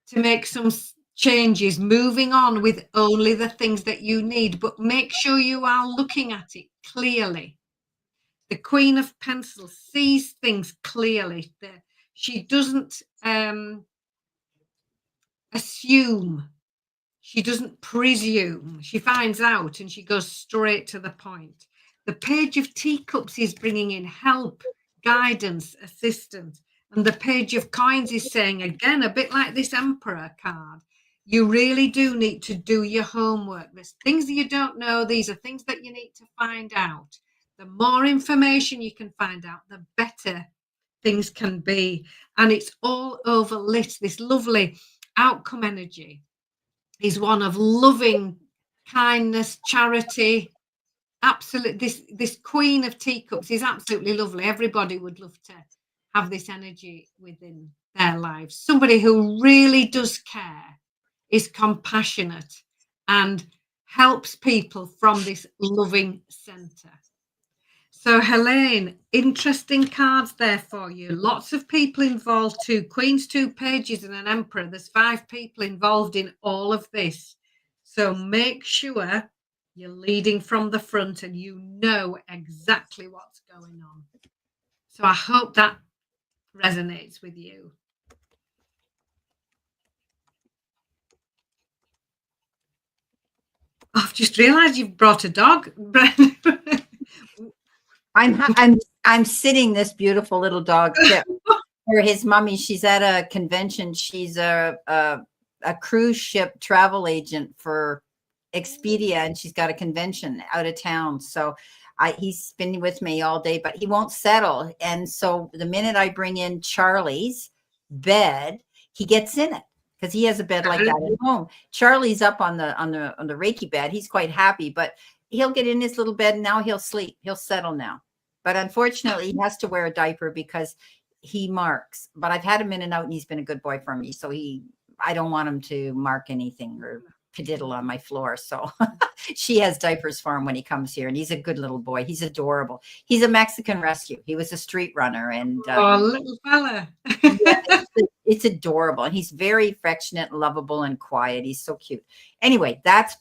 to make some changes, moving on with only the things that you need, but make sure you are looking at it clearly. The Queen of Pentacles sees things clearly. She doesn't assume. She doesn't presume. She finds out and she goes straight to the point. The Page of Teacups is bringing in help, guidance, assistance. And the Page of Coins is saying, again, a bit like this Emperor card, you really do need to do your homework. There's things that you don't know. These are things that you need to find out. The more information you can find out, the better things can be. And it's all overlit. This lovely outcome energy is one of loving, kindness, charity. Absolutely. This Queen of Teacups is absolutely lovely. Everybody would love to have this energy within their lives. Somebody who really does care, is compassionate, and helps people from this loving center. So Helene, interesting cards there for you. Lots of people involved too. Queens, 2 pages, and an Emperor. There's 5 people involved in all of this. So make sure you're leading from the front and you know exactly what's going on. So I hope that resonates with you. I've just realized you've brought a dog, Brenda. I'm sitting this beautiful little dog Pip, for his mommy. She's at a convention. She's a cruise ship travel agent for Expedia, and she's got a convention out of town. So he's been with me all day, but he won't settle. And so the minute I bring in Charlie's bed, he gets in it because he has a bed like that at home. Charlie's up on the Reiki bed. He's quite happy, but he'll get in his little bed and now he'll sleep. He'll settle now. But unfortunately, he has to wear a diaper because he marks. But I've had him in and out, and he's been a good boy for me. So I don't want him to mark anything or pediddle on my floor. So she has diapers for him when he comes here, and he's a good little boy. He's adorable. He's a Mexican rescue. He was a street runner, and little fella. Yeah, it's adorable, and he's very affectionate, lovable, and quiet. He's so cute. Anyway, that's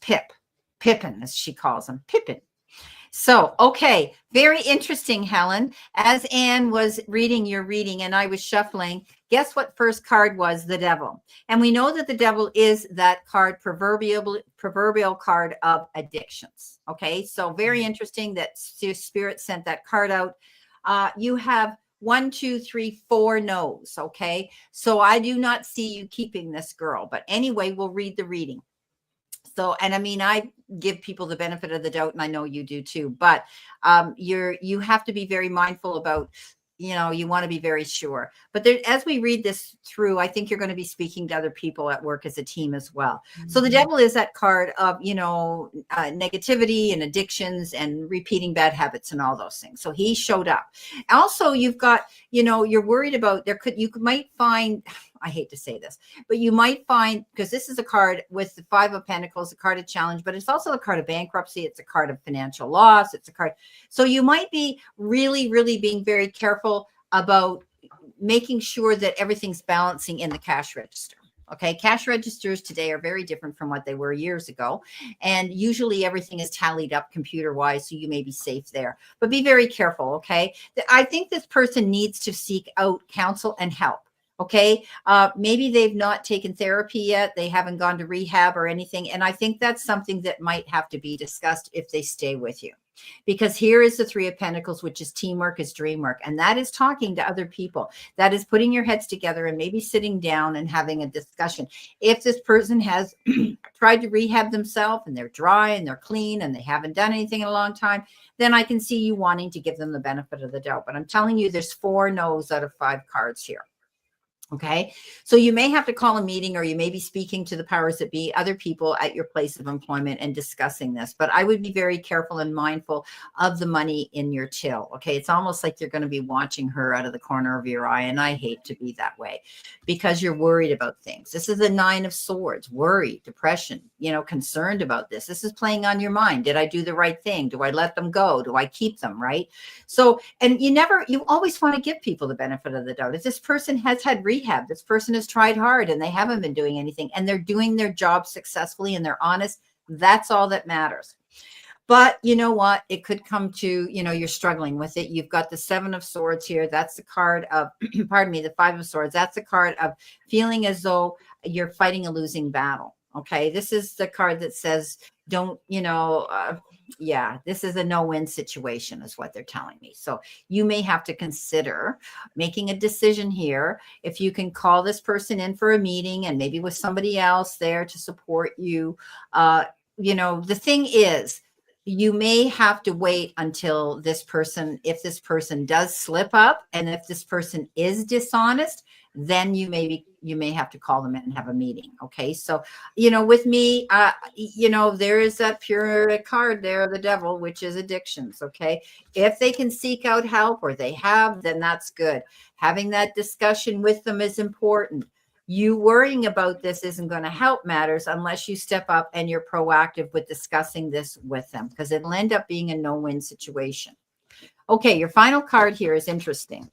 Pippin, as she calls him, Pippin. So, okay, very interesting, Helen. As Anne was reading your reading and I was shuffling, guess what first card was? The Devil. And we know that the Devil is that card, proverbial card of addictions. Okay, so very interesting that Spirit sent that card out. You have 1, 2, 3, 4 no's. Okay, so I do not see you keeping this girl. But anyway, we'll read the reading. So, and I mean, I give people the benefit of the doubt, and I know you do too, but you have to be very mindful about, you want to be very sure. But there, as we read this through, I think you're going to be speaking to other people at work as a team as well. Mm-hmm. So the Devil is that card of, negativity and addictions and repeating bad habits and all those things. So he showed up. Also, you've got, you're worried about you might find, I hate to say this, but you might find, because this is a card with the 5 of Pentacles, a card of challenge, but it's also a card of bankruptcy. It's a card of financial loss. It's a card. So you might be really, really being very careful about making sure that everything's balancing in the cash register. Okay. Cash registers today are very different from what they were years ago. And usually everything is tallied up computer wise. So you may be safe there, but be very careful. Okay. I think this person needs to seek out counsel and help. Okay. Maybe they've not taken therapy yet. They haven't gone to rehab or anything. And I think that's something that might have to be discussed if they stay with you. Because here is the Three of Pentacles, which is teamwork, is dream work. And that is talking to other people. That is putting your heads together and maybe sitting down and having a discussion. If this person has tried to rehab themselves and they're dry and they're clean and they haven't done anything in a long time, then I can see you wanting to give them the benefit of the doubt. But I'm telling you, there's 4 no's out of 5 cards here. Okay, so you may have to call a meeting, or you may be speaking to the powers that be, other people at your place of employment, and discussing this. But I would be very careful and mindful of the money in your till. Okay, it's almost like you're going to be watching her out of the corner of your eye. And I hate to be that way, because you're worried about things. This is the 9 of Swords, worry, depression, concerned about this. This is playing on your mind. Did I do the right thing? Do I let them go? Do I keep them? Right? So, and you always want to give people the benefit of the doubt. If this person has had rehab, this person has tried hard and they haven't been doing anything, and they're doing their job successfully and they're honest, that's all that matters. But you know what? It could come to, you're struggling with it. You've got the 7 of Swords here. That's the card of, pardon me, the 5 of Swords. That's the card of feeling as though you're fighting a losing battle. Okay. This is the card that says, don't, this is a no-win situation, is what they're telling me. So you may have to consider making a decision here. If you can call this person in for a meeting, and maybe with somebody else there to support you. The thing is, you may have to wait until this person, if this person does slip up, and if this person is dishonest, then you may have to call them in and have a meeting. Okay. So, with me, there is that pure card there, the devil, which is addictions. Okay. If they can seek out help, or they have, then that's good. Having that discussion with them is important. You worrying about this isn't going to help matters unless you step up and you're proactive with discussing this with them, because it'll end up being a no-win situation. Okay, your final card here is interesting.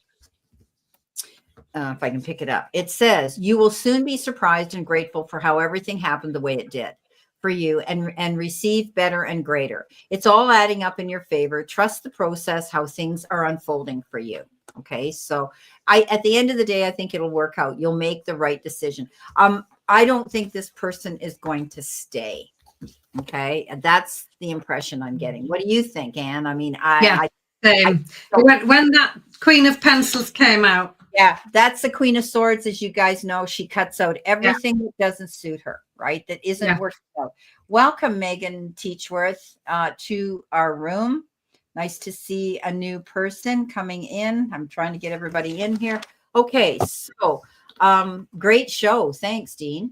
If I can pick it up. It says, you will soon be surprised and grateful for how everything happened the way it did for you, and receive better and greater. It's all adding up in your favor. Trust the process, how things are unfolding for you. Okay. So at the end of the day, I think it'll work out. You'll make the right decision. I don't think this person is going to stay. Okay. And that's the impression I'm getting. What do you think, Anne? I mean, when that Queen of Pencils came out. Yeah, that's the Queen of Swords. As you guys know, she cuts out everything that doesn't suit her, right? That isn't working out. Welcome, Megan Teachworth, to our room. Nice to see a new person coming in. I'm trying to get everybody in here. Okay, so great show. Thanks, Dean.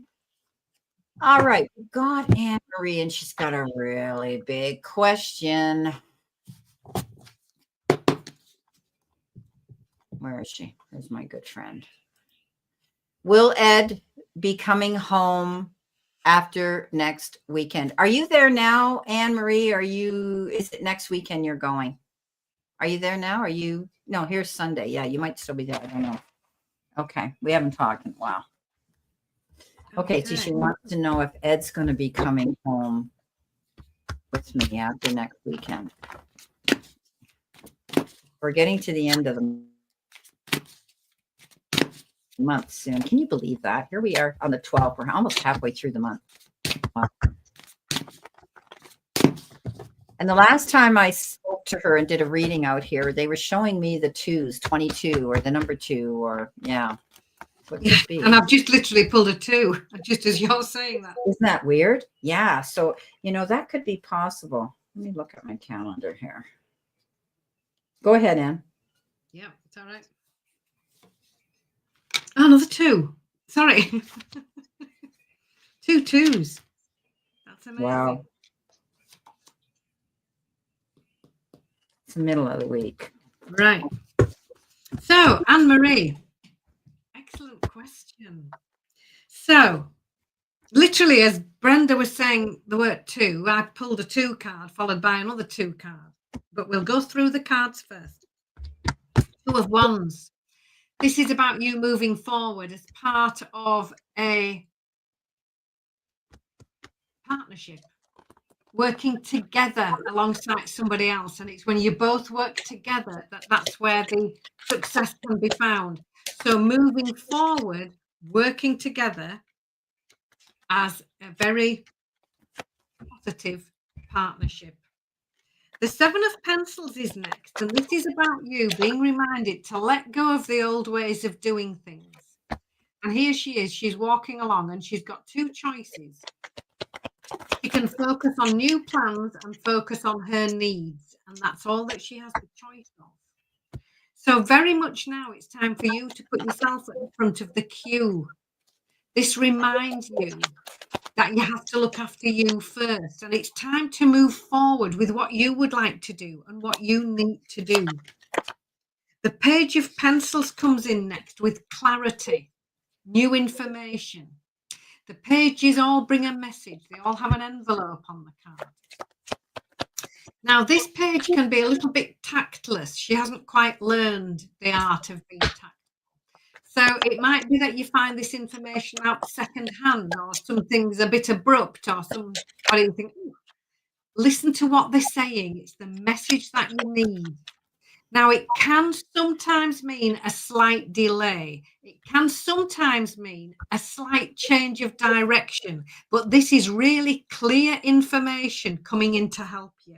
All right, we've got Anne Marie, and she's got a really big question. Where is she? There's my good friend. Will Ed be coming home after next weekend? Are you there now, Anne Marie? Is it next weekend you're going? Are you there now? No, here's Sunday. Yeah, you might still be there. I don't know. Okay. We haven't talked in a while. Okay. So she wants to know if Ed's going to be coming home with me after next weekend. We're getting to the end of the month soon. Can you believe that? Here we are on the 12th. We're almost halfway through the month. And the last time I spoke to her and did a reading out here, they were showing me the 2s, 22, or the number 2, or what could it be? And I've just literally pulled a 2, just as you're saying that. Isn't that weird? Yeah. So, that could be possible. Let me look at my calendar here. Go ahead, Anne. Yeah, it's all right. Oh, another 2. Sorry. 2 2s. That's amazing. Wow. It's the middle of the week. Right. So, Anne-Marie, excellent question. So, literally, as Brenda was saying the word 2, I pulled a 2 card followed by another 2 card. But we'll go through the cards first. 2 of Wands. This is about you moving forward as part of a partnership, working together alongside somebody else. And it's when you both work together that's where the success can be found. So moving forward, working together as a very positive partnership. The Seven of Pentacles is next, and this is about you being reminded to let go of the old ways of doing things. And here she is, she's walking along and she's got two choices. She can focus on new plans and focus on her needs, and that's all that she has the choice of. So very much now it's time for you to put yourself in front of the queue. This reminds you that you have to look after you first, and it's time to move forward with what you would like to do and what you need to do. The Page of Pencils comes in next with clarity, new information. The pages all bring a message. They all have an envelope on the card. Now, this page can be a little bit tactless. She hasn't quite learned the art of being tactful. So it might be that you find this information out secondhand, or something's a bit abrupt, or somebody you think, listen to what they're saying. It's the message that you need. Now, it can sometimes mean a slight delay. It can sometimes mean a slight change of direction, but this is really clear information coming in to help you.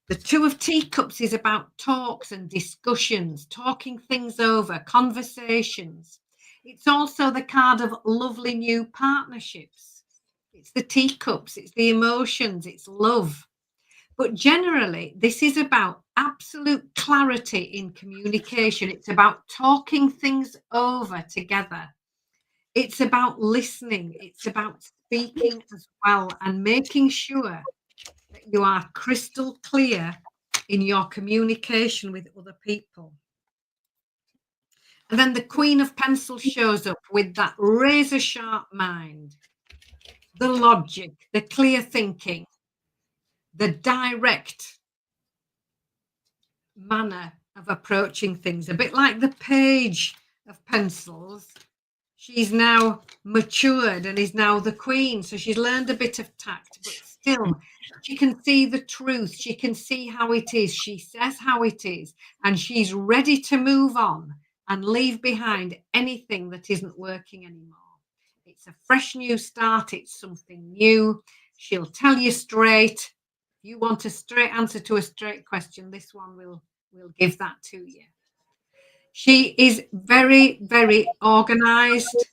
The Two of Teacups is about talks and discussions, talking things over, conversations. It's also the card of lovely new partnerships. It's the teacups, it's the emotions, it's love. But generally, this is about absolute clarity in communication. It's about talking things over together. It's about listening. It's about speaking as well, and making sure that you are crystal clear in your communication with other people. And then the Queen of Pencils shows up with that razor sharp mind, the logic, the clear thinking, the direct manner of approaching things, a bit like the Page of Pencils. She's now matured and is now the Queen, so she's learned a bit of tact, but still she can see the truth. She can see how it is. She says how it is, and she's ready to move on and leave behind anything that isn't working anymore. It's a fresh new start. It's something new. She'll tell you straight. If you want a straight answer to a straight question, this one will give that to you. She is very, very organized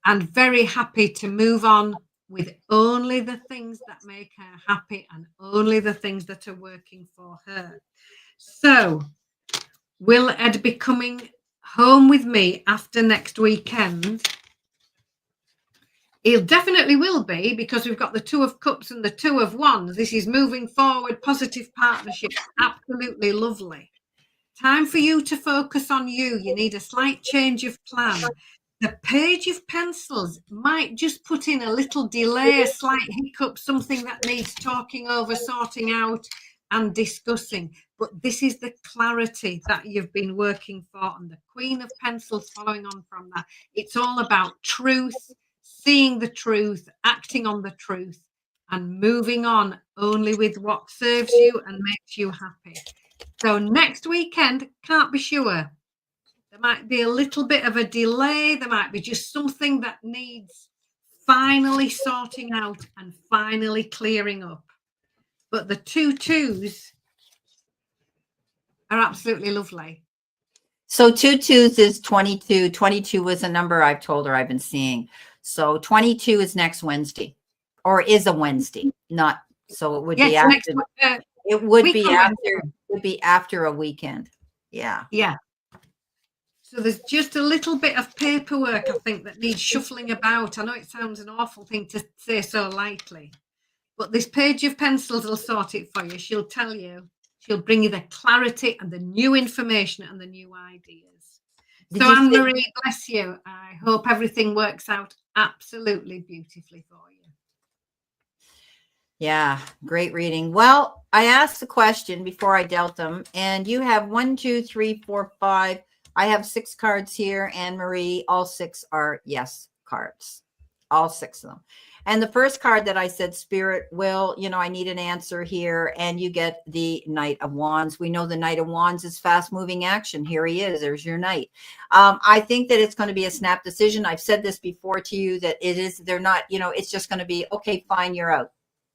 and very happy to move on with only the things that make her happy and only the things that are working for her. So, will Ed be coming home with me after next weekend? He definitely will be, because we've got the Two of Cups and the Two of Wands. This is moving forward, positive partnerships, absolutely lovely. Time for you to focus on you. You need a slight change of plan. The Page of Pencils might just put in a little delay, a slight hiccup, something that needs talking over, sorting out and discussing. But this is the clarity that you've been working for. And the Queen of Pencils following on from that. It's all about truth, seeing the truth, acting on the truth, and moving on only with what serves you and makes you happy. So next weekend, can't be sure. There might be a little bit of a delay. There might be just something that needs finally sorting out and finally clearing up. But the 2 2s are absolutely lovely. So 2 2s is 22. 22 was a number I've told her I've been seeing. So 22 is next Wednesday, or is a Wednesday, not, so it would be after. It would be after a weekend. Yeah. Yeah. So there's just a little bit of paperwork, I think, that needs shuffling about. I know it sounds an awful thing to say so lightly, but this Page of Pencils will sort it for you. She'll tell you. She'll bring you the clarity and the new information and the new ideas. So Anne-Marie, bless you. I hope everything works out absolutely beautifully for you. Yeah, great reading. Well, I asked the question before I dealt them, and you have 1, 2, 3, 4, 5. I have 6 cards here, Anne-Marie. All 6 are yes cards, all 6 of them. And the first card that I said, Spirit will, I need an answer here. And you get the Knight of Wands. We know the Knight of Wands is fast moving action. Here he is. There's your knight. I think that it's going to be a snap decision. I've said this before to you that they're not, it's just going to be, okay, fine, you're out.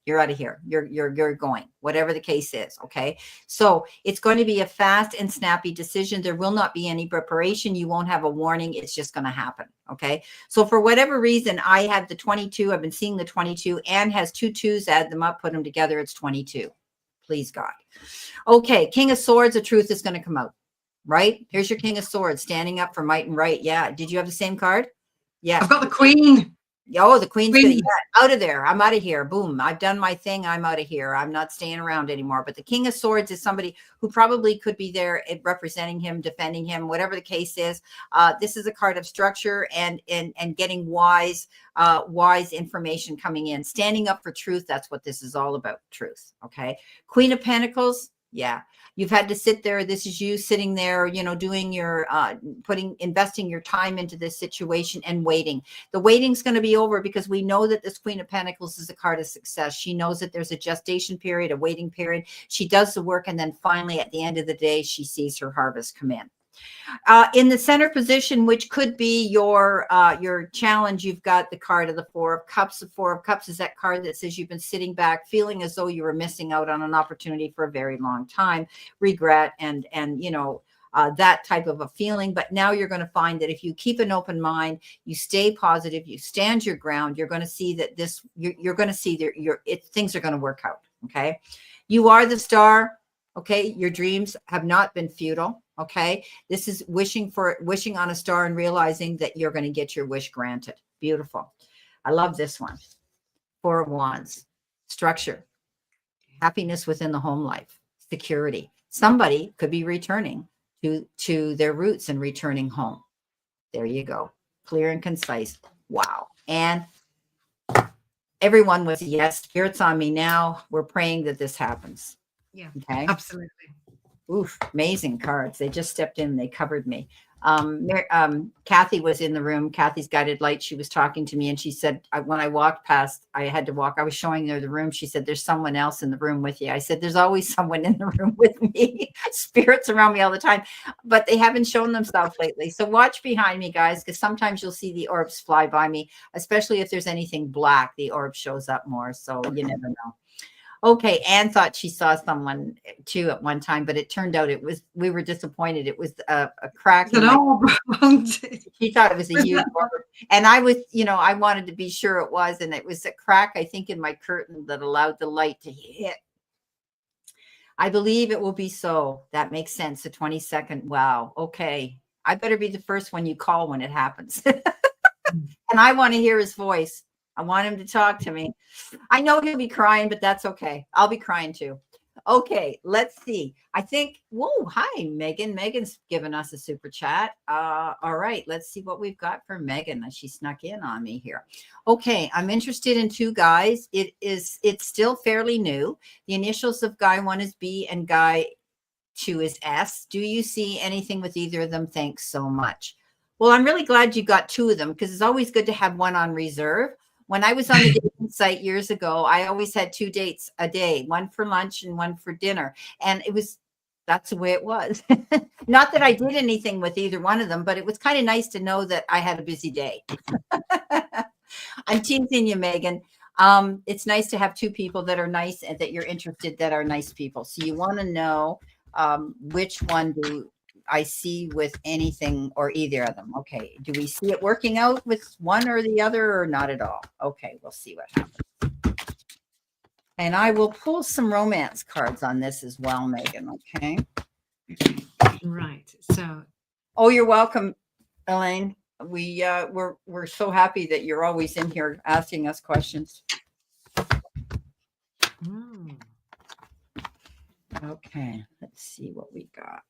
You're out of here. You're going, whatever the case is. Okay. So it's going to be a fast and snappy decision. There will not be any preparation. You won't have a warning. It's just going to happen. Okay. So for whatever reason, I have the 22. I've been seeing the 22. Anne has 2 2s, add them up, put them together. It's 22. Please God. Okay. King of Swords, the truth is going to come out, right? Here's your King of Swords standing up for might and right. Yeah. Did you have the same card? Yeah. I've got the Queen. Oh, the Queen's gonna, yeah, out of there. I'm out of here. Boom. I've done my thing. I'm out of here. I'm not staying around anymore. But the King of Swords is somebody who probably could be there representing him, defending him, whatever the case is. This is a card of structure and getting wise information coming in. Standing up for truth. That's what this is all about. Truth. Okay. Queen of Pentacles. Yeah. You've had to sit there. This is you sitting there, you know, doing your, investing your time into this situation and waiting. The waiting's going to be over because we know that this Queen of Pentacles is a card of success. She knows that there's a gestation period, a waiting period. She does the work. And then finally, at the end of the day, she sees her harvest come in. In the center position, which could be your challenge, you've got the card of the Four of Cups. The Four of Cups is that card that says you've been sitting back, feeling as though you were missing out on an opportunity for a very long time, regret and you know, that type of a feeling. But now you're going to find that if you keep an open mind, you stay positive, you stand your ground, you're going to see that you're going to see that things are going to work out. Okay, you are the star. Okay, your dreams have not been futile. Okay, this is wishing on a star and realizing that you're going to get your wish granted. Beautiful. I love this one. Four of Wands, structure, happiness within the home life, security. Somebody could be returning to their roots and returning home. There you go. Clear and concise. Wow. And everyone was, yes, Spirit's on me now. We're praying that this happens. Yeah, okay, absolutely. Oof, amazing cards. They just stepped in. They covered me. Kathy was in the room. Kathy's guided light. She was talking to me and she said, when I walked past, I had to walk. I was showing her the room. She said, there's someone else in the room with you. I said, there's always someone in the room with me. Spirits around me all the time, but they haven't shown themselves lately. So watch behind me, guys, because sometimes you'll see the orbs fly by me, especially if there's anything black, the orb shows up more. So you never know. Okay, Anne thought she saw someone too at one time, but it turned out we were disappointed. It was a crack. She thought it was a huge orb. And I was, you know, I wanted to be sure it was. And it was a crack, I think, in my curtain that allowed the light to hit. I believe it will be so. That makes sense. The 22nd. Wow. Okay. I better be the first one you call when it happens. And I want to hear his voice. I want him to talk to me. I know he'll be crying, but that's okay. I'll be crying too. Okay, let's see. I think, whoa, hi, Megan. Megan's given us a super chat. All right, let's see what we've got for Megan. She snuck in on me here. Okay, I'm interested in 2 guys. It's still fairly new. The initials of guy 1 is B and guy 2 is S. Do you see anything with either of them? Thanks so much. Well, I'm really glad you got 2 of them because it's always good to have one on reserve. When I was on the dating site years ago, I always had 2 dates a day, one for lunch and one for dinner. And that's the way it was. Not that I did anything with either one of them, but it was kind of nice to know that I had a busy day. I'm teasing you, Megan. It's nice to have 2 people that are nice and that you're interested that are nice people. So you want to know which one do I see with anything or either of them. Okay. Do we see it working out with one or the other or not at all? Okay. We'll see what happens. And I will pull some romance cards on this as well, Megan. Okay. Right. So. Oh, you're welcome, Elaine. We're so happy that you're always in here asking us questions. Okay. Let's see what we got.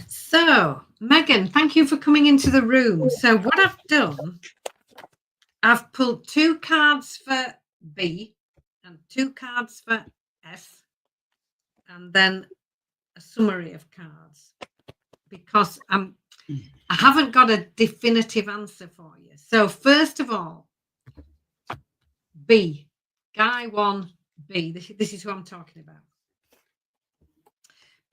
So, Megan, thank you for coming into the room. So what I've done, I've pulled 2 cards for B and 2 cards for S, and then a summary of cards because I haven't got a definitive answer for you. So first of all, B, Guy 1B. This is who I'm talking about.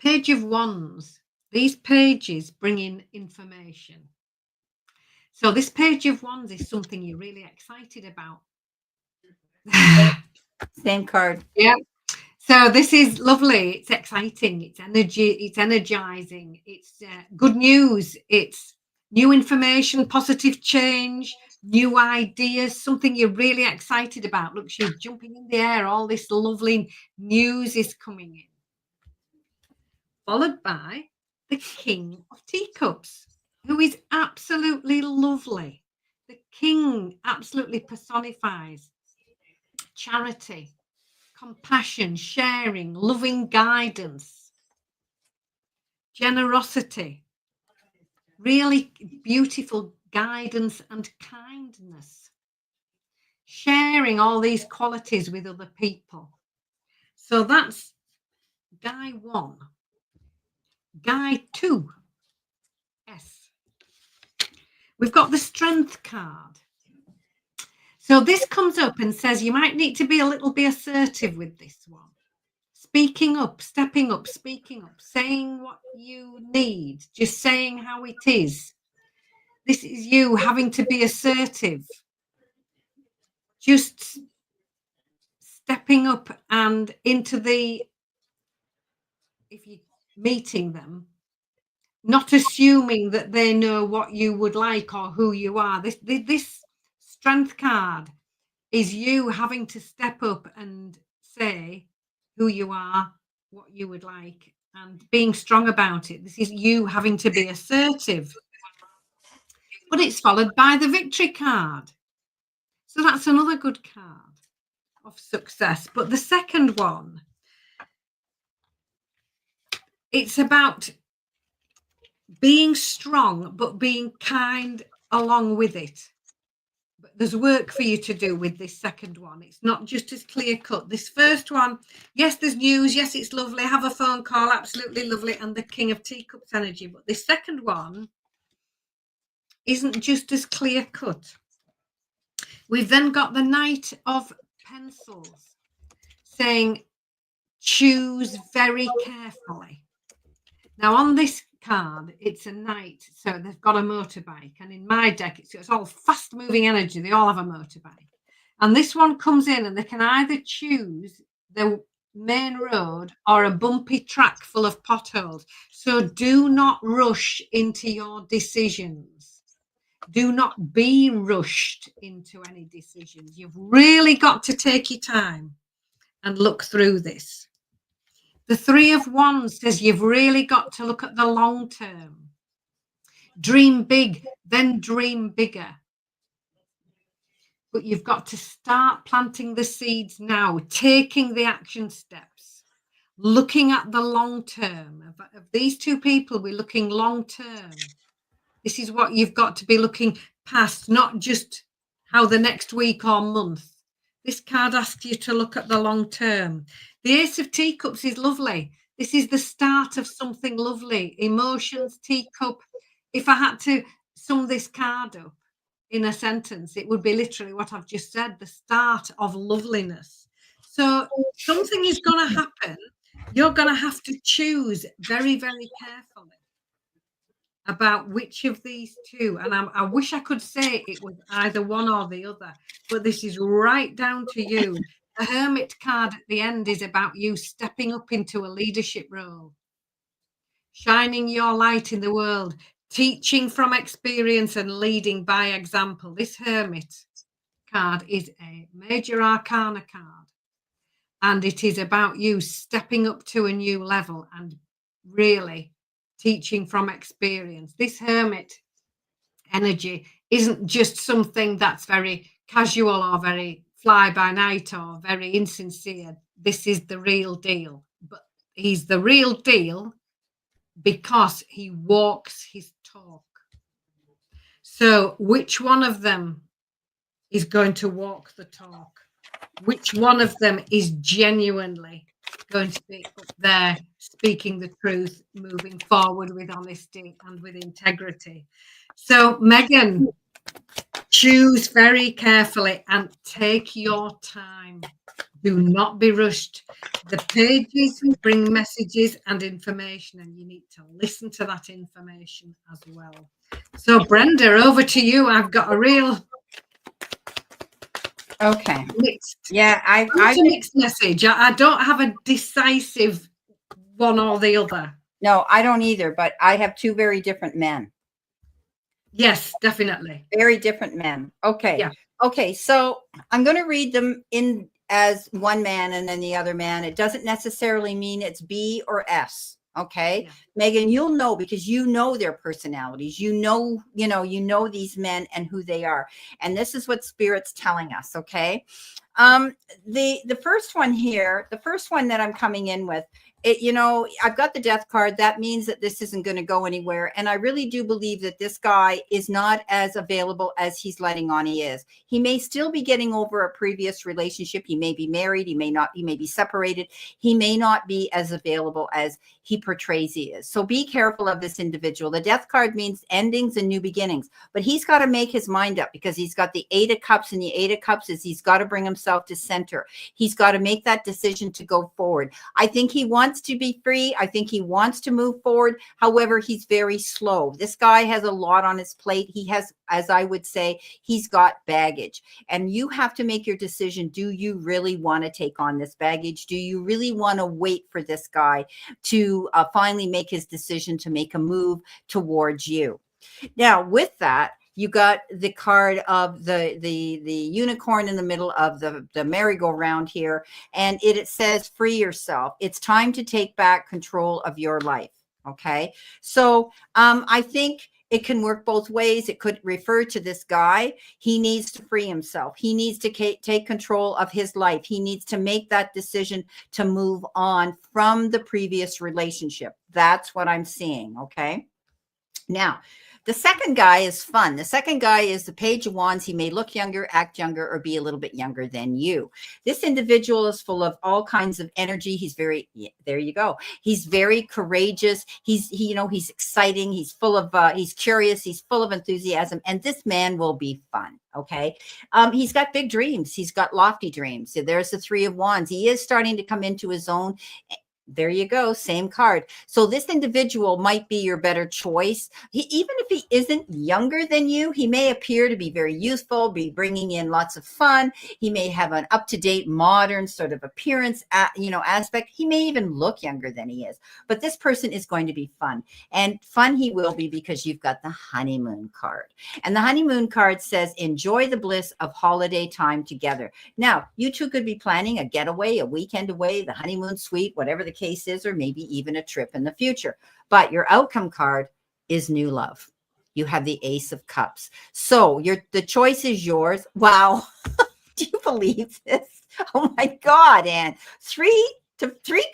Page of Wands. These pages bring in information. So this Page of Wands is something you're really excited about. Same card. Yeah. So this is lovely. It's exciting. It's energy. It's energizing. It's good news. It's new information, positive change, new ideas, something you're really excited about. Look, you're jumping in the air. All this lovely news is coming in. Followed by the King of Teacups, who is absolutely lovely. The King absolutely personifies charity, compassion, sharing, loving guidance, generosity, really beautiful guidance and kindness, sharing all these qualities with other people. So that's Guy 1. Guy 2. S. We've got the Strength card. So this comes up and says you might need to be a little bit assertive with this one. Speaking up, stepping up, speaking up, saying what you need, just saying how it is. This is you having to be assertive. Just stepping up and into the, if you're meeting them, not assuming that they know what you would like or who you are. This Strength card is you having to step up and say who you are, what you would like, and being strong about it. This is you having to be assertive. But it's followed by the Victory card. So that's another good card of success. But the second one, it's about being strong, but being kind along with it. But there's work for you to do with this second one. It's not just as clear cut. This first one, yes, there's news. Yes, it's lovely. Have a phone call. Absolutely lovely. And the King of Teacups energy. But this second one isn't just as clear cut. We've then got the Knight of Pencils saying, choose very carefully. Now, on this card, it's a knight, so they've got a motorbike. And in my deck, it's all fast-moving energy. They all have a motorbike. And this one comes in, and they can either choose the main road or a bumpy track full of potholes. So do not rush into your decisions. Do not be rushed into any decisions. You've really got to take your time and look through this. The Three of Wands says you've really got to look at the long term. Dream big, then dream bigger. But you've got to start planting the seeds now, taking the action steps, looking at the long term. Of these two people, we're looking long term. This is what you've got to be looking past, not just how the next week or month. This card asks you to look at the long term. The Ace of Teacups is lovely. This is the start of something lovely. Emotions, teacup. If I had to sum this card up in a sentence, it would be literally what I've just said, the start of loveliness. So something is going to happen. You're going to have to choose very, very carefully about which of these two. And I wish I could say it was either one or the other, but this is right down to you. The Hermit card at the end is about you stepping up into a leadership role, shining your light in the world, teaching from experience and leading by example. This Hermit card is a major arcana card, and it is about you stepping up to a new level and really teaching from experience. This Hermit energy isn't just something that's very casual or very fly by night or very insincere. This is the real deal. But he's the real deal because he walks his talk. So which one of them is going to walk the talk? Which one of them is genuinely going to be up there speaking the truth, moving forward with honesty and with integrity? So Megan, Choose very carefully and take your time. Do not be rushed. The pages bring messages and information, and you need to listen to that information as well. So, Brenda, over to you. I've got a real mixed, Yeah, a mixed message. I don't have a decisive one or the other. No, I don't either, but I have two very different men. Yes, definitely. Very different men. Okay. Yeah. Okay. So I'm going to read them in as one man and then the other man. It doesn't necessarily mean it's B or S. Okay. Yeah. Megan, you'll know because you know their personalities. You know these men and who they are. And this is what Spirit's telling us. Okay. The first one here, the first one that I'm coming in with, I've got the death card. That means that this isn't going to go anywhere. And I really do believe that this guy is not as available as he's letting on he is. He may still be getting over a previous relationship. He may be married. He may not. He may be separated. He may not be as available as he portrays he is. So be careful of this individual. The death card means endings and new beginnings, but he's got to make his mind up because he's got the 8 of Cups, and the 8 of Cups is he's got to bring himself to center. He's got to make that decision to go forward. I think he wants to be free. I think he wants to move forward. However, he's very slow. This guy has a lot on his plate. He has, as I would say, he's got baggage, and you have to make your decision. Do you really want to take on this baggage? Do you really want to wait for this guy to finally make his decision to make a move towards you? Now, with that, you got the card of the unicorn in the middle of the merry-go-round here, and it says free yourself. It's time to take back control of your life. Okay, so I think it can work both ways. It could refer to this guy. He needs to free himself. He needs to take control of his life. He needs to make that decision to move on from the previous relationship. That's what I'm seeing. Okay. Now, the second guy is fun. The second guy is the Page of Wands. He may look younger, act younger, or be a little bit younger than you. This individual is full of all kinds of energy. He's very, there you go. He's very courageous. He's exciting. He's full of, he's curious. He's full of enthusiasm. And this man will be fun. Okay. He's got big dreams. He's got lofty dreams. So there's the 3 of Wands. He is starting to come into his own. There you go. Same card. So this individual might be your better choice. Even if he isn't younger than you, he may appear to be very youthful, be bringing in lots of fun. He may have an up-to-date, modern sort of appearance, aspect. He may even look younger than he is. But this person is going to be fun. And fun he will be because you've got the honeymoon card. And the honeymoon card says, enjoy the bliss of holiday time together. Now, you two could be planning a getaway, a weekend away, the honeymoon suite, whatever the case is, or maybe even a trip in the future. But your outcome card is new love. You have the Ace of Cups. So the choice is yours. Wow. Do you believe this? Oh my God, Anne. Three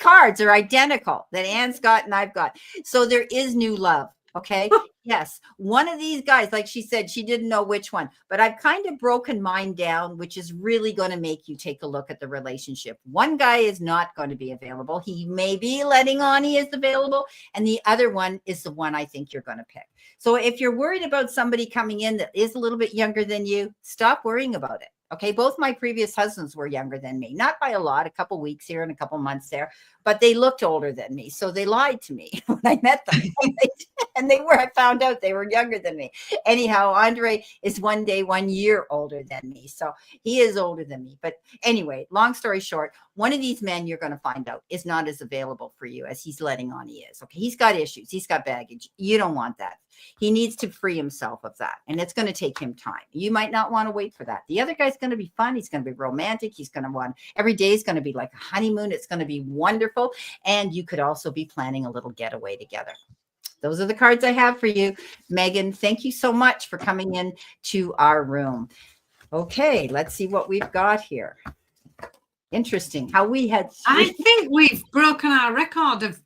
cards are identical that Anne's got and I've got. So there is new love. Okay. Yes. One of these guys, like she said, she didn't know which one, but I've kind of broken mine down, which is really going to make you take a look at the relationship. One guy is not going to be available. He may be letting on he is available. And the other one is the one I think you're going to pick. So if you're worried about somebody coming in that is a little bit younger than you, stop worrying about it. Okay. Both my previous husbands were younger than me, not by a lot, a couple weeks here and a couple months there, but they looked older than me. So they lied to me when I met them. And I found out they were younger than me. Anyhow, Andre is 1 day, 1 year older than me. So he is older than me. But anyway, long story short, one of these men you're going to find out is not as available for you as he's letting on he is. Okay. He's got issues. He's got baggage. You don't want that. He needs to free himself of that. And it's going to take him time. You might not want to wait for that. The other guy's going to be fun. He's going to be romantic. He's going to want, every day is going to be like a honeymoon. It's going to be wonderful. And you could also be planning a little getaway together. Those are the cards I have for you. Megan, thank you so much for coming in to our room. Okay, let's see what we've got here. Interesting how we had. I think we've broken our record of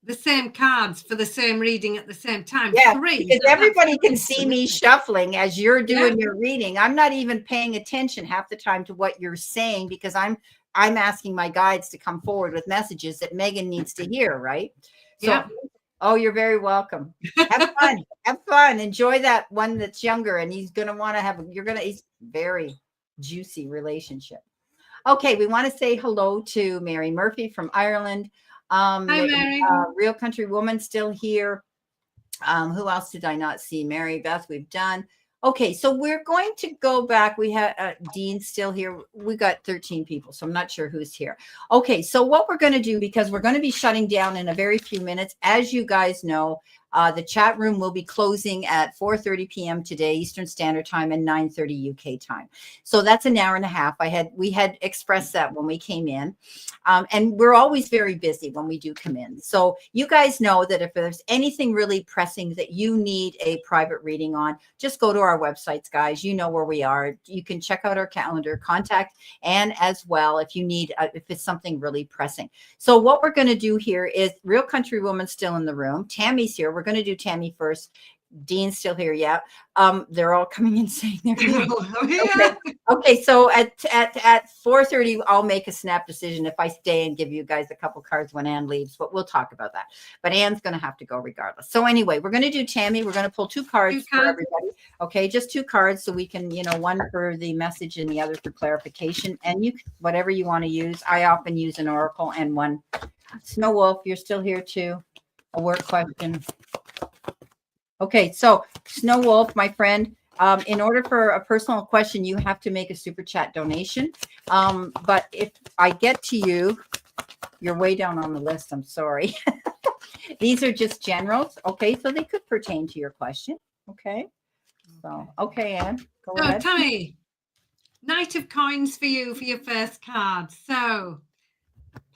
the same cards for the same reading at the same time. Yeah, because everybody can see me shuffling as you're doing your reading. I'm not even paying attention half the time to what you're saying because I'm asking my guides to come forward with messages that Megan needs to hear, right? So Oh, you're very welcome. Have fun. Have fun. Enjoy that one that's younger, and he's going to want to have, he's very juicy relationship. Okay, we want to say hello to Mary Murphy from Ireland. Hi, Mary. Real Country Woman still here. Who else did I not see? Mary Beth, we've done. Okay, so we're going to go back. We had Dean still here. We got 13 people, so I'm not sure who's here. Okay, so what we're going to do, because we're going to be shutting down in a very few minutes, as you guys know, the chat room will be closing at 4:30 p.m. today, Eastern Standard Time, and 9:30 UK time. So that's an hour and a half. We had expressed that when we came in, and we're always very busy when we do come in. So you guys know that if there's anything really pressing that you need a private reading on, just go to our websites, guys. You know where we are. You can check out our calendar, contact, and as well if you need, if it's something really pressing. So what we're going to do here is Real Country Woman still in the room. Tammy's here. We're going to do Tammy first. Dean's still here. Yeah. They're all coming in saying they're here. Okay. Okay. So at 4:30, I'll make a snap decision if I stay and give you guys a couple cards when Anne leaves, but we'll talk about that. But Anne's going to have to go regardless. So anyway, we're going to do Tammy. We're going to pull two cards for everybody. Okay. Just two cards so we can, one for the message and the other for clarification, and you, whatever you want to use. I often use an oracle and one. Snow Wolf, you're still here too. A work question. Okay, so Snow Wolf, my friend, in order for a personal question, you have to make a super chat donation. But if I get to you, you're way down on the list. I'm sorry. These are just generals. Okay, so they could pertain to your question. Okay. So, okay, Anne, go ahead. Tammy, Knight of Coins for you for your first card. So,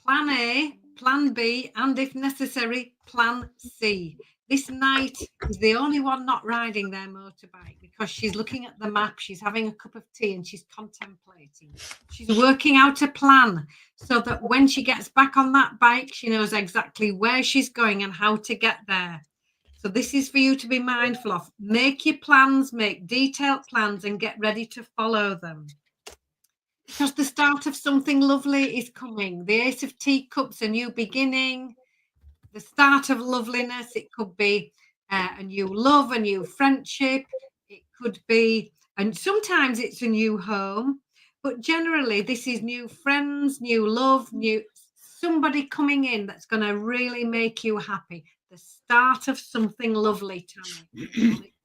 plan A, plan B, and if necessary, plan C. This knight is the only one not riding their motorbike because she's looking at the map, she's having a cup of tea, and she's contemplating. She's working out a plan so that when she gets back on that bike, she knows exactly where she's going and how to get there. So this is for you to be mindful of. Make your plans, make detailed plans, and get ready to follow them. Because the start of something lovely is coming. The Ace of Teacups, a new beginning. The start of loveliness. It could be a new love, a new friendship. It could be, and sometimes it's a new home, but generally this is new friends, new love, new somebody coming in that's going to really make you happy. The start of something lovely, Tammy.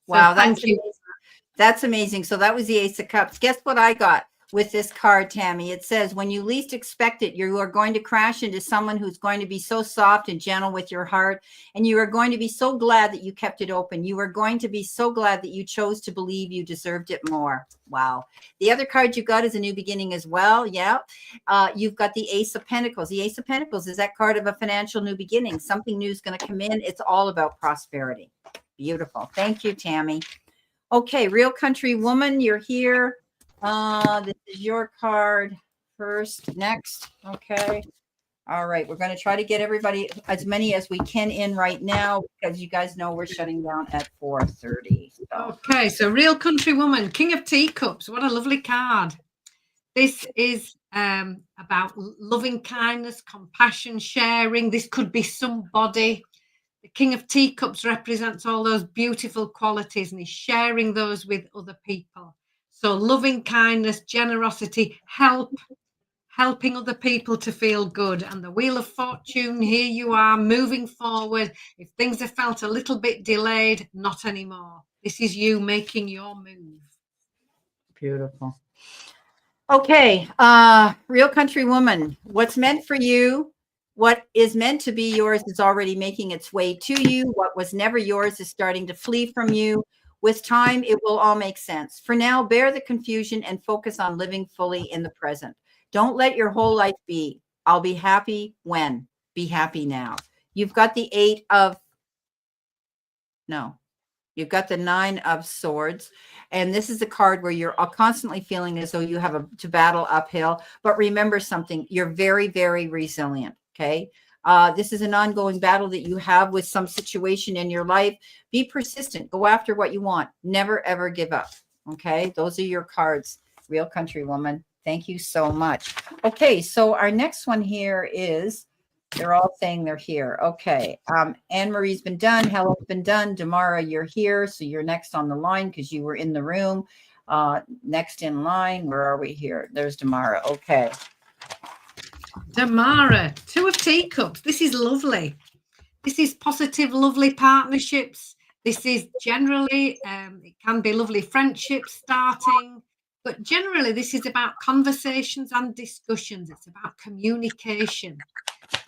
Wow, that's amazing. That's amazing. So that was the Ace of Cups. Guess what I got with this card, Tammy? It says, when you least expect it, you are going to crash into someone who's going to be so soft and gentle with your heart. And you are going to be so glad that you kept it open. You are going to be so glad that you chose to believe you deserved it more. Wow. The other card you got is a new beginning as well. Yeah. You've got the Ace of Pentacles. The Ace of Pentacles is that card of a financial new beginning. Something new is going to come in. It's all about prosperity. Beautiful. Thank you, Tammy. Okay, Real Country Woman, you're here. This is your card first. Next. Okay. All right. We're going to try to get everybody, as many as we can, in right now, because you guys know we're shutting down at 4:30. So. Okay. So Real Country Woman, King of Teacups. What a lovely card. This is about loving kindness, compassion, sharing. This could be somebody. The King of Teacups represents all those beautiful qualities, and he's sharing those with other people. So loving kindness, generosity, helping other people to feel good. And the Wheel of Fortune, here you are moving forward. If things have felt a little bit delayed, not anymore. This is you making your move. Beautiful. Okay, Real Country Woman, what's meant for you, what is meant to be yours is already making its way to you. What was never yours is starting to flee from you. With time, it will all make sense. For now, bear the confusion and focus on living fully in the present. Don't let your whole life be, I'll be happy when. Be happy now. You've got the you've got the 9 of Swords. And this is a card where you're constantly feeling as though you have to battle uphill. But remember something, you're very, very resilient. Okay. This is an ongoing battle that you have with some situation in your life. Be persistent. Go after what you want. Never, ever give up. Okay. Those are your cards, Real Country Woman. Thank you so much. Okay. So our next one here is They're all saying they're here. Okay. Anne-Marie's been done. Helen's been done. Damara, you're here. So you're next on the line because you were in the room. Next in line. Where are we here? There's Damara. Okay. Damara, 2 of Teacups. This is lovely. This is positive, lovely partnerships. This is generally, it can be lovely friendships starting, but generally this is about conversations and discussions. It's about communication.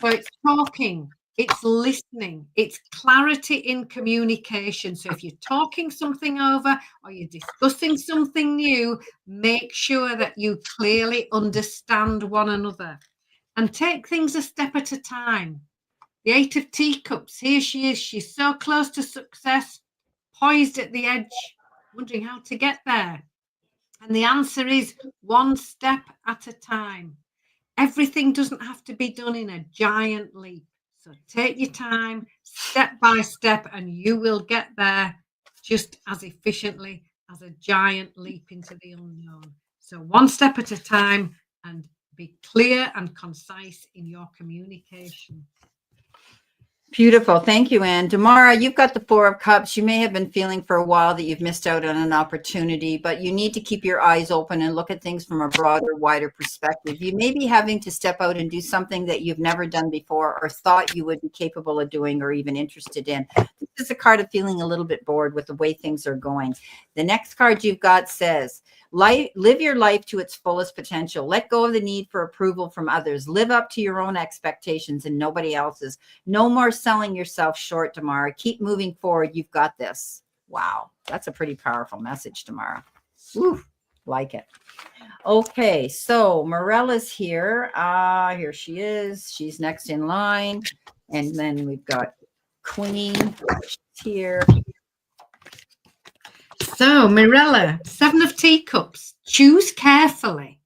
So it's talking, it's listening, it's clarity in communication. So if you're talking something over or you're discussing something new, make sure that you clearly understand one another and take things a step at a time. The 8 of Teacups, here she is. She's so close to success, poised at the edge, wondering how to get there. And the answer is one step at a time. Everything doesn't have to be done in a giant leap. So take your time, step by step, and you will get there just as efficiently as a giant leap into the unknown. So one step at a time, and be clear and concise in your communication. Beautiful. Thank you, Anne. Damara, you've got the 4 of Cups. You may have been feeling for a while that you've missed out on an opportunity, but you need to keep your eyes open and look at things from a broader, wider perspective. You may be having to step out and do something that you've never done before or thought you would be capable of doing or even interested in. This is a card of feeling a little bit bored with the way things are going. The next card you've got says, live your life to its fullest potential. Let go of the need for approval from others. Live up to your own expectations and nobody else's. No more selling yourself short, Tamara. Keep moving forward. You've got this. Wow. That's a pretty powerful message, Tamara. Ooh, like it. Okay. So Morella's here. Here she is. She's next in line. And then we've got Queen. She's here. So, Mirella, 7 of Teacups, choose carefully.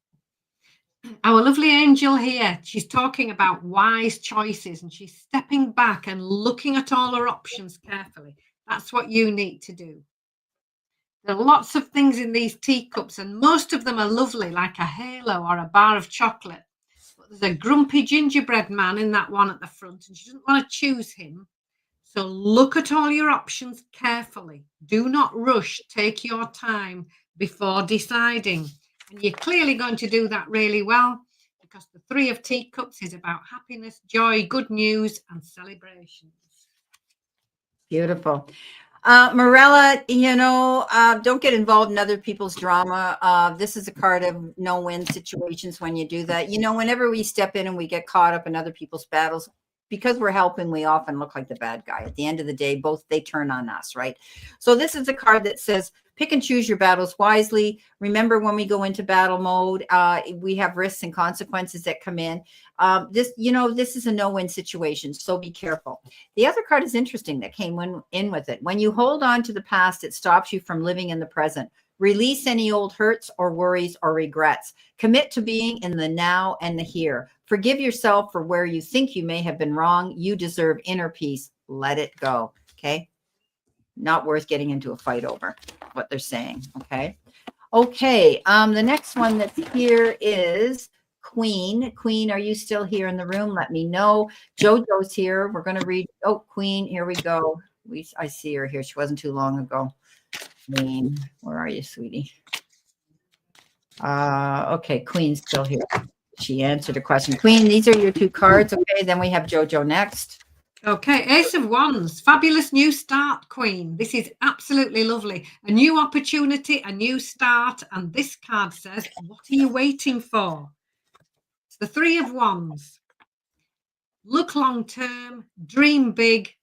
Our lovely angel here, she's talking about wise choices and she's stepping back and looking at all her options carefully. That's what you need to do. There are lots of things in these teacups and most of them are lovely, like a halo or a bar of chocolate. But there's a grumpy gingerbread man in that one at the front and she doesn't want to choose him. So look at all your options carefully. Do not rush. Take your time before deciding. And you're clearly going to do that really well because the 3 of Teacups is about happiness, joy, good news, and celebrations. Beautiful. Morella, don't get involved in other people's drama. This is a card of no-win situations when you do that. Whenever we step in and we get caught up in other people's battles, because we're helping, we often look like the bad guy. At the end of the day, they turn on us, right? So this is a card that says, pick and choose your battles wisely. Remember, when we go into battle mode, we have risks and consequences that come in. This is a no-win situation, so be careful. The other card is interesting that came in with it. When you hold on to the past, it stops you from living in the present. Release any old hurts or worries or regrets. Commit to being in the now and the here. Forgive yourself for where you think you may have been wrong. You deserve inner peace. Let it go. Okay. Not worth getting into a fight over what they're saying. Okay. Okay. The next one that's here is Queen. Queen, are you still here in the room? Let me know. Jojo's here. We're going to read. Oh, Queen. Here we go. I see her here. She wasn't too long ago. Queen, where are you, sweetie? Okay, Queen's still here. She answered a question. Queen, these are your 2 cards. Okay, then we have Jojo next. Okay, Ace of Wands, fabulous new start, Queen. This is absolutely lovely. A new opportunity, a new start. And this card says, what are you waiting for? It's the 3 of Wands. Look long term, dream big,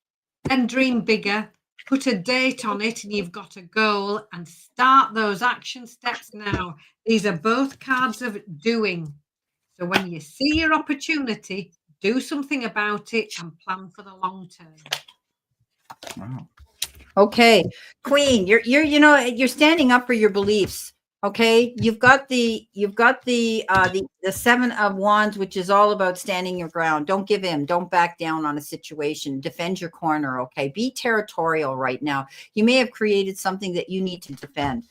then dream bigger. Put a date on it and you've got a goal and start those action steps now. These are both cards of doing. So when you see your opportunity, do something about it and plan for the long term. Wow. Okay, Queen, you're standing up for your beliefs. Okay, you've got the 7 of Wands, which is all about standing your ground. Don't give in. Don't back down on a situation. Defend your corner. Okay, be territorial right now. You may have created something that you need to defend.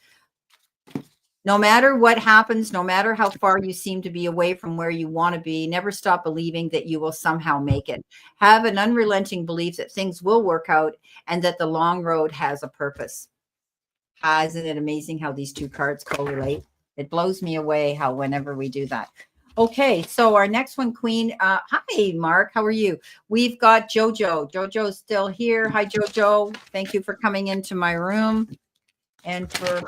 No matter what happens, no matter how far you seem to be away from where you want to be, never stop believing that you will somehow make it. Have an unrelenting belief that things will work out and that the long road has a purpose. Isn't it amazing how these two cards correlate? It blows me away how whenever we do that. Okay, so our next one, Queen. Hi, Mark. How are you? We've got Jojo. Jojo's still here. Hi, Jojo. Thank you for coming into my room and for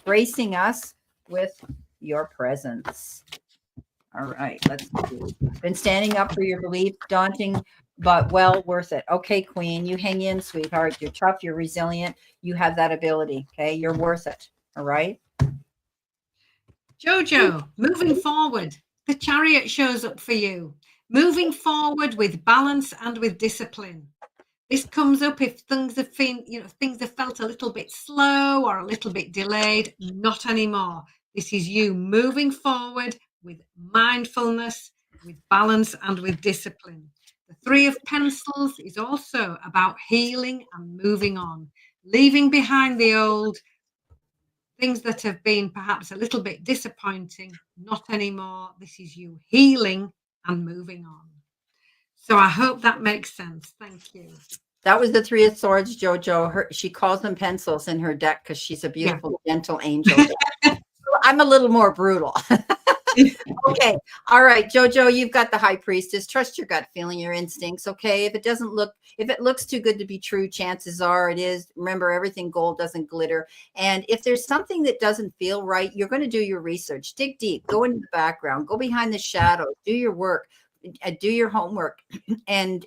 gracing us with your presence. All right, let's see. Been standing up for your belief, daunting, but well worth it. Okay, Queen, you hang in, sweetheart. You're tough, you're resilient. You have that ability. Okay, you're worth it. All right. Jojo, moving forward, the Chariot shows up for you. Moving forward with balance and with discipline. This comes up if things have been, things have felt a little bit slow or a little bit delayed. Not anymore. This is you moving forward with mindfulness, with balance and with discipline. The Three of Pentacles is also about healing and moving on, leaving behind the old, things that have been perhaps a little bit disappointing. Not anymore. This is you healing and moving on. So I hope that makes sense. Thank you. That was the Three of Swords, Jojo. She calls them pencils in her deck because she's a beautiful, gentle angel. I'm a little more brutal. Okay. All right, Jojo, you've got the High Priestess. Trust your gut feeling, your instincts. Okay. If it looks too good to be true, chances are it is. Remember, everything gold doesn't glitter. And if there's something that doesn't feel right, you're going to do your research. Dig deep, go into the background, go behind the shadows, do your work. Do your homework and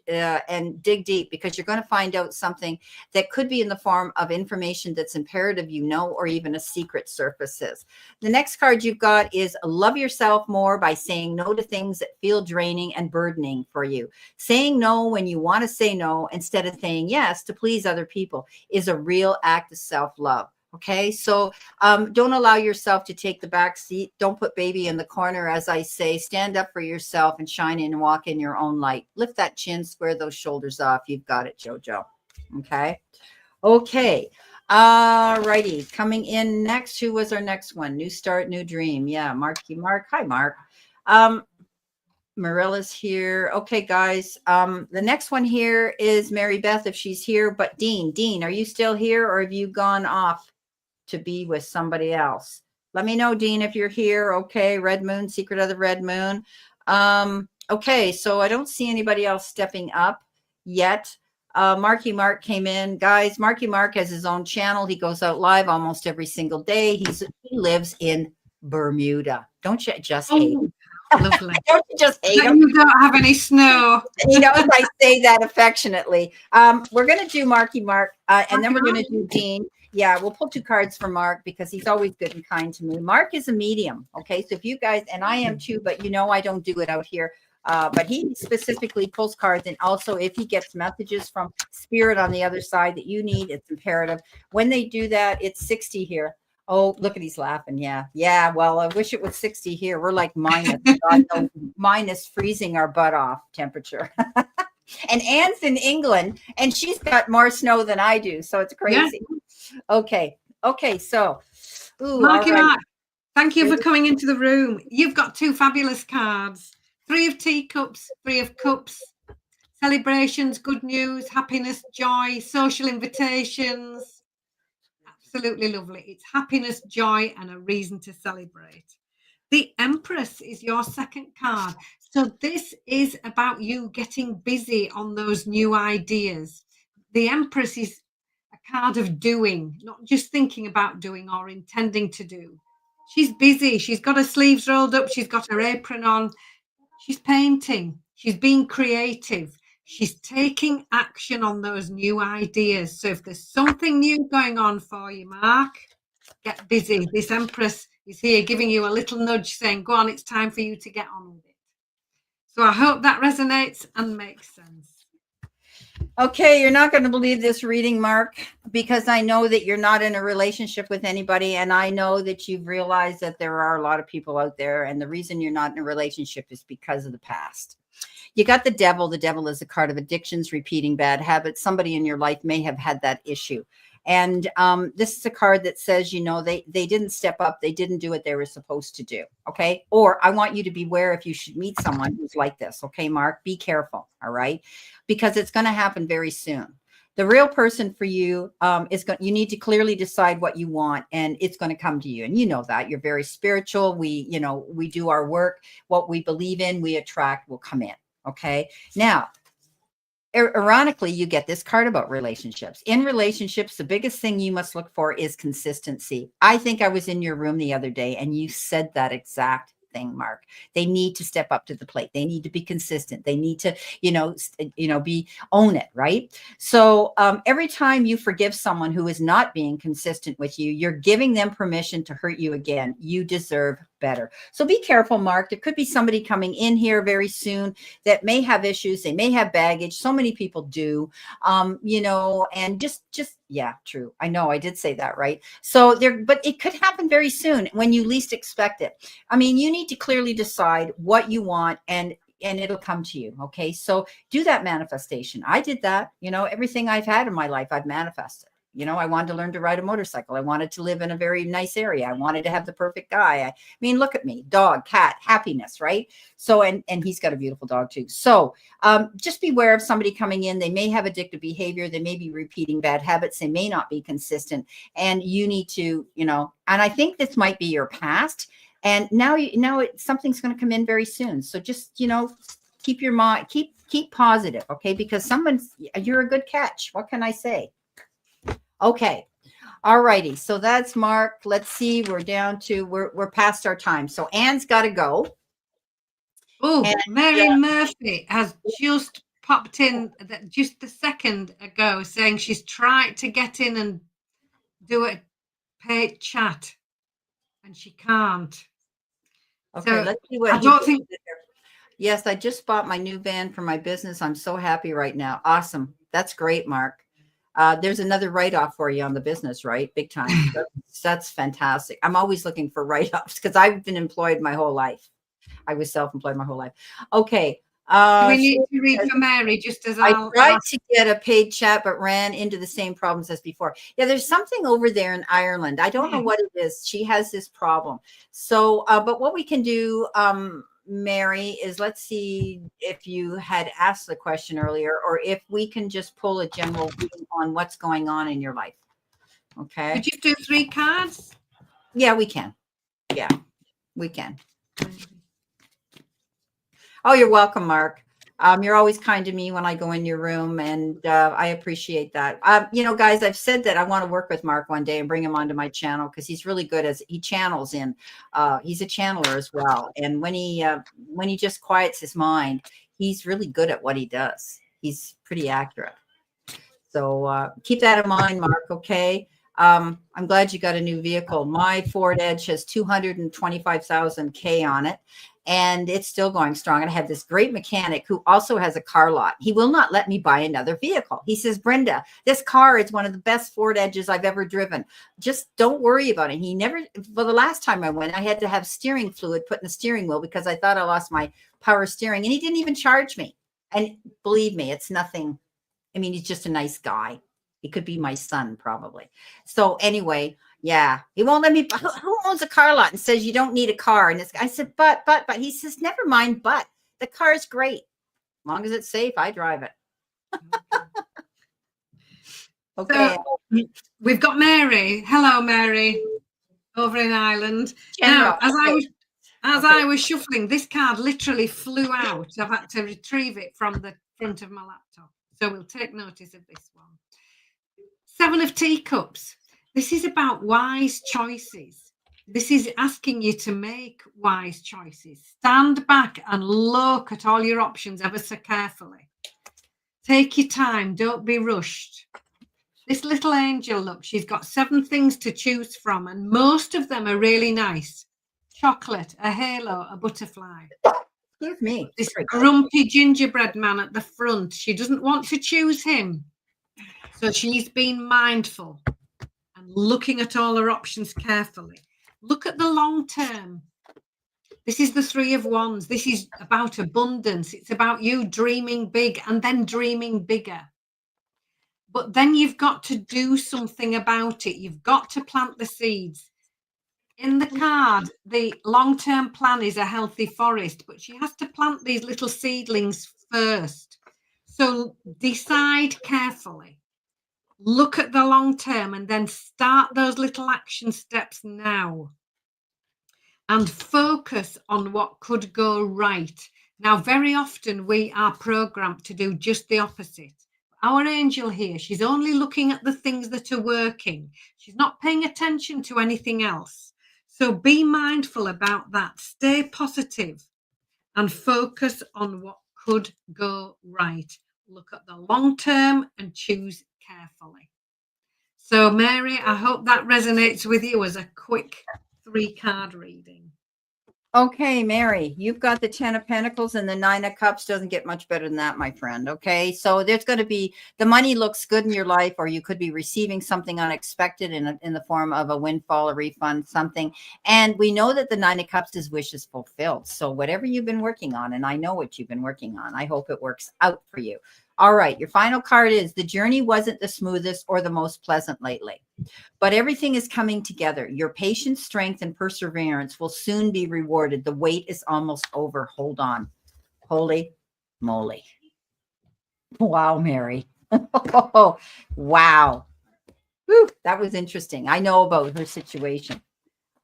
dig deep, because you're going to find out something that could be in the form of information that's imperative, or even a secret surfaces. The next card you've got is love yourself more by saying no to things that feel draining and burdening for you. Saying no when you want to say no instead of saying yes to please other people is a real act of self-love. Okay, so don't allow yourself to take the back seat. Don't put baby in the corner, as I say. Stand up for yourself and shine in and walk in your own light. Lift that chin, square those shoulders off. You've got it, Jojo. Okay. Okay. All righty. Coming in next, who was our next one? New start, new dream. Yeah, Marky Mark. Hi, Mark. Marilla's here. Okay, guys. The next one here is Mary Beth, if she's here. But Dean, are you still here, or have you gone off to be with somebody else? Let me know, Dean, if you're here. Okay, Red Moon, Secret of the Red Moon. Okay, so I don't see anybody else stepping up yet. Marky Mark came in. Guys, Marky Mark has his own channel. He goes out live almost every single day. He lives in Bermuda. Don't you just hate him? Lovely. Don't you just hate him? You don't have any snow. I say that affectionately. We're going to do Marky Mark, and then we're going to do Dean. Yeah, we'll pull two cards for Mark because he's always good and kind to me. Mark is a medium. Okay, so if you guys, and I am too, but I don't do it out here. But he specifically pulls cards, and also if he gets messages from spirit on the other side that you need, it's imperative. When they do that, it's 60 here. Oh, look at, he's laughing. Yeah. Well, I wish it was 60 here. We're like minus freezing our butt off temperature. And Anne's in England, and she's got more snow than I do, so it's crazy. Yeah. Okay. So, Marky Mark, thank you for coming into the room. You've got two fabulous cards: Three of Teacups, Three of Cups. Celebrations, good news, happiness, joy, social invitations. Absolutely lovely. It's happiness, joy, and a reason to celebrate. The Empress is your second card. So this is about you getting busy on those new ideas. The Empress is a card of doing, not just thinking about doing or intending to do. She's busy. She's got her sleeves rolled up. She's got her apron on. She's painting. She's being creative. She's taking action on those new ideas. So if there's something new going on for you, Mark, get busy. This Empress is here giving you a little nudge saying, go on, it's time for you to get on with it. So I hope that resonates and makes sense. Okay, you're not going to believe this reading, Mark, because I know that you're not in a relationship with anybody, and I know that you've realized that there are a lot of people out there, and the reason you're not in a relationship is because of the past. You got the Devil. The Devil is a card of addictions, repeating bad habits. Somebody in your life may have had that issue. And this is a card that says, you know, they didn't step up. They didn't do what they were supposed to do. Okay. Or I want you to beware if you should meet someone who's like this. Okay, Mark, be careful. All right. Because it's going to happen very soon. The real person for you you need to clearly decide what you want, and it's going to come to you. And you know that you're very spiritual. We do our work. What we believe in, we attract will come in. Okay. Now, ironically, you get this card about relationships. In relationships, the biggest thing you must look for is consistency. I think I was in your room the other day and you said that exact thing, Mark. They need to step up to the plate. They need to be consistent. They need to, own it, right? So every time you forgive someone who is not being consistent with you, you're giving them permission to hurt you again. You deserve better. So be careful, Mark. There could be somebody coming in here very soon that may have issues. They may have baggage. So many people do, and yeah, true. I know I did say that, right? So but it could happen very soon when you least expect it. I mean, you need to clearly decide what you want and it'll come to you. Okay. So do that manifestation. I did that, everything I've had in my life, I've manifested. I wanted to learn to ride a motorcycle. I wanted to live in a very nice area. I wanted to have the perfect guy. I mean, look at me, dog, cat, happiness, right? So, and he's got a beautiful dog too. So just beware of somebody coming in. They may have addictive behavior. They may be repeating bad habits. They may not be consistent. And you need to, and I think this might be your past. And now, something's going to come in very soon. So just, keep your mind, keep positive. Okay. Because you're a good catch. What can I say? Okay. All righty. So that's Mark. Let's see. We're past our time. So Anne's got to go. Oh, Mary Murphy has just popped in just a second ago saying she's tried to get in and do a paid chat and she can't. Okay. So let's see what I don't think. Yes. I just bought my new van for my business. I'm so happy right now. Awesome. That's great, Mark. There's another write-off for you on the business, right? Big time. That's fantastic. I'm always looking for write-offs because I've been employed my whole life. I was self-employed my whole life. Okay. Do we need to read for Mary just as I tried to get a paid chat, but ran into the same problems as before. Yeah, there's something over there in Ireland. I don't know what it is. She has this problem. So, but what we can do, Mary, is let's see if you had asked the question earlier or if we can just pull a general reading on what's going on in your life. Okay. Could you do 3 cards? Yeah, we can. Yeah, we can. Oh, you're welcome, Mark. You're always kind to me when I go in your room, and I appreciate that. Guys, I've said that I want to work with Mark one day and bring him onto my channel because he's really good he channels in. He's a channeler as well, and when he just quiets his mind, he's really good at what he does. He's pretty accurate. So keep that in mind, Mark. Okay. I'm glad you got a new vehicle. My Ford Edge has 225,000 K on it. And it's still going strong. And I have this great mechanic who also has a car lot. He will not let me buy another vehicle. He says, Brenda, this car is one of the best Ford Edges I've ever driven. Just don't worry about it. The last time I went, I had to have steering fluid put in the steering wheel because I thought I lost my power steering. And he didn't even charge me. And believe me, it's nothing. I mean, he's just a nice guy. He could be my son, probably. So anyway, yeah, he won't let me. Who owns a car lot and says you don't need a car? And I said, but he says, never mind. But the car is great. As long as it's safe, I drive it. Okay. So, we've got Mary. Hello, Mary, over in Ireland. Now, as I was shuffling, this card literally flew out. I've had to retrieve it from the front of my laptop. So we'll take notice of this one. 7 of Teacups. This is about wise choices. This is asking you to make wise choices. Stand back and look at all your options ever so carefully. Take your time. Don't be rushed. This little angel, look, she's got 7 things to choose from, and most of them are really nice. Chocolate, a halo, a butterfly. Excuse me. This grumpy gingerbread man at the front. She doesn't want to choose him. So she's been mindful and looking at all her options carefully. Look at the long term. This is the 3 of Wands. This is about abundance. It's about you dreaming big and then dreaming bigger. but then you've got to do something about it. You've got to plant the seeds. In the card, the long-term plan is a healthy forest, but she has to plant these little seedlings first. So decide carefully, look at the long term, and then start those little action steps now. And focus on what could go right. Now, very often we are programmed to do just the opposite. Our angel here, she's only looking at the things that are working. She's not paying attention to anything else. So be mindful about that. Stay positive and focus on what could go right. Look at the long term and choose carefully. So, Mary, I hope that resonates with you as a quick 3-card reading. Okay, Mary, you've got the 10 of Pentacles, and the 9 of Cups doesn't get much better than that, my friend. Okay, so there's going to be, the money looks good in your life, or you could be receiving something unexpected in the form of a windfall, a refund, something. And we know that the 9 of Cups is wishes fulfilled. So whatever you've been working on, and I know what you've been working on, I hope it works out for you. All right, your final card is the journey wasn't the smoothest or the most pleasant lately, but everything is coming together. Your patience, strength, and perseverance will soon be rewarded. The wait is almost over. Hold on. Holy moly. Wow, Mary. Wow. Whew, that was interesting. I know about her situation.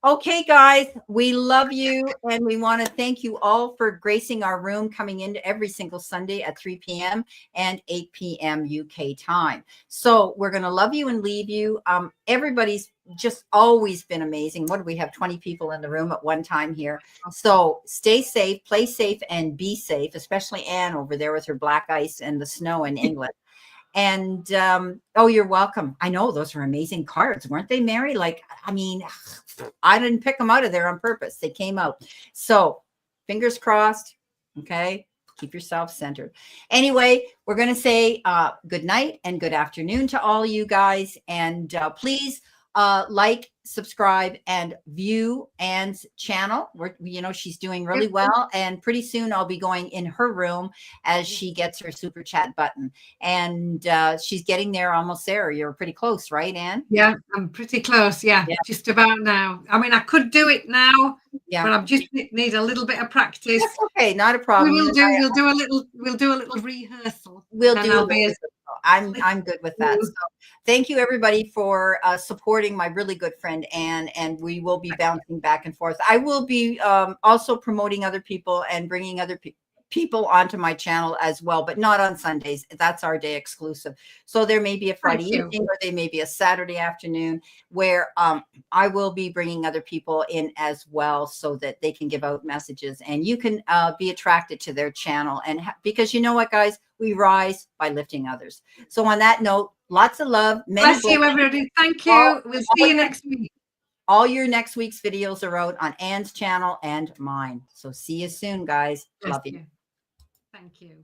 Okay, guys, we love you, and we want to thank you all for gracing our room, coming in every single Sunday at 3 p.m. and 8 p.m. UK time. So we're going to love you and leave you. Everybody's just always been amazing. What do we have? 20 people in the room at one time here. So stay safe, play safe, and be safe, especially Anne over there with her black ice and the snow in England. And oh, you're welcome. I know those were amazing cards, weren't they, Mary? Like, I mean, I didn't pick them out of there on purpose. They came out. So fingers crossed. Okay. Keep yourself centered. Anyway, we're going to say good night and good afternoon to all you guys. And please like, subscribe, and view Anne's channel. She's doing really well. And pretty soon I'll be going in her room as she gets her super chat button. And she's getting there, almost there. You're pretty close, right, Anne? Yeah, I'm pretty close. Yeah, just about now. I mean, I could do it now, but I just need a little bit of practice. That's okay, not a problem. We'll do a little rehearsal. I'm good with that. So thank you, everybody, for supporting my really good friend Anne, and we will be bouncing back and forth. I will be also promoting other people and bringing other people onto my channel as well, but not on Sundays. That's our day exclusive. So there may be a Friday evening, or there may be a Saturday afternoon where I will be bringing other people in as well, so that they can give out messages and you can be attracted to their channel. And because you know what, guys, we rise by lifting others. So on that note, lots of love. Bless you, everybody. Thank you. We'll see you next week. All your next week's videos are out on Anne's channel and mine. So see you soon, guys. Love you. Thank you.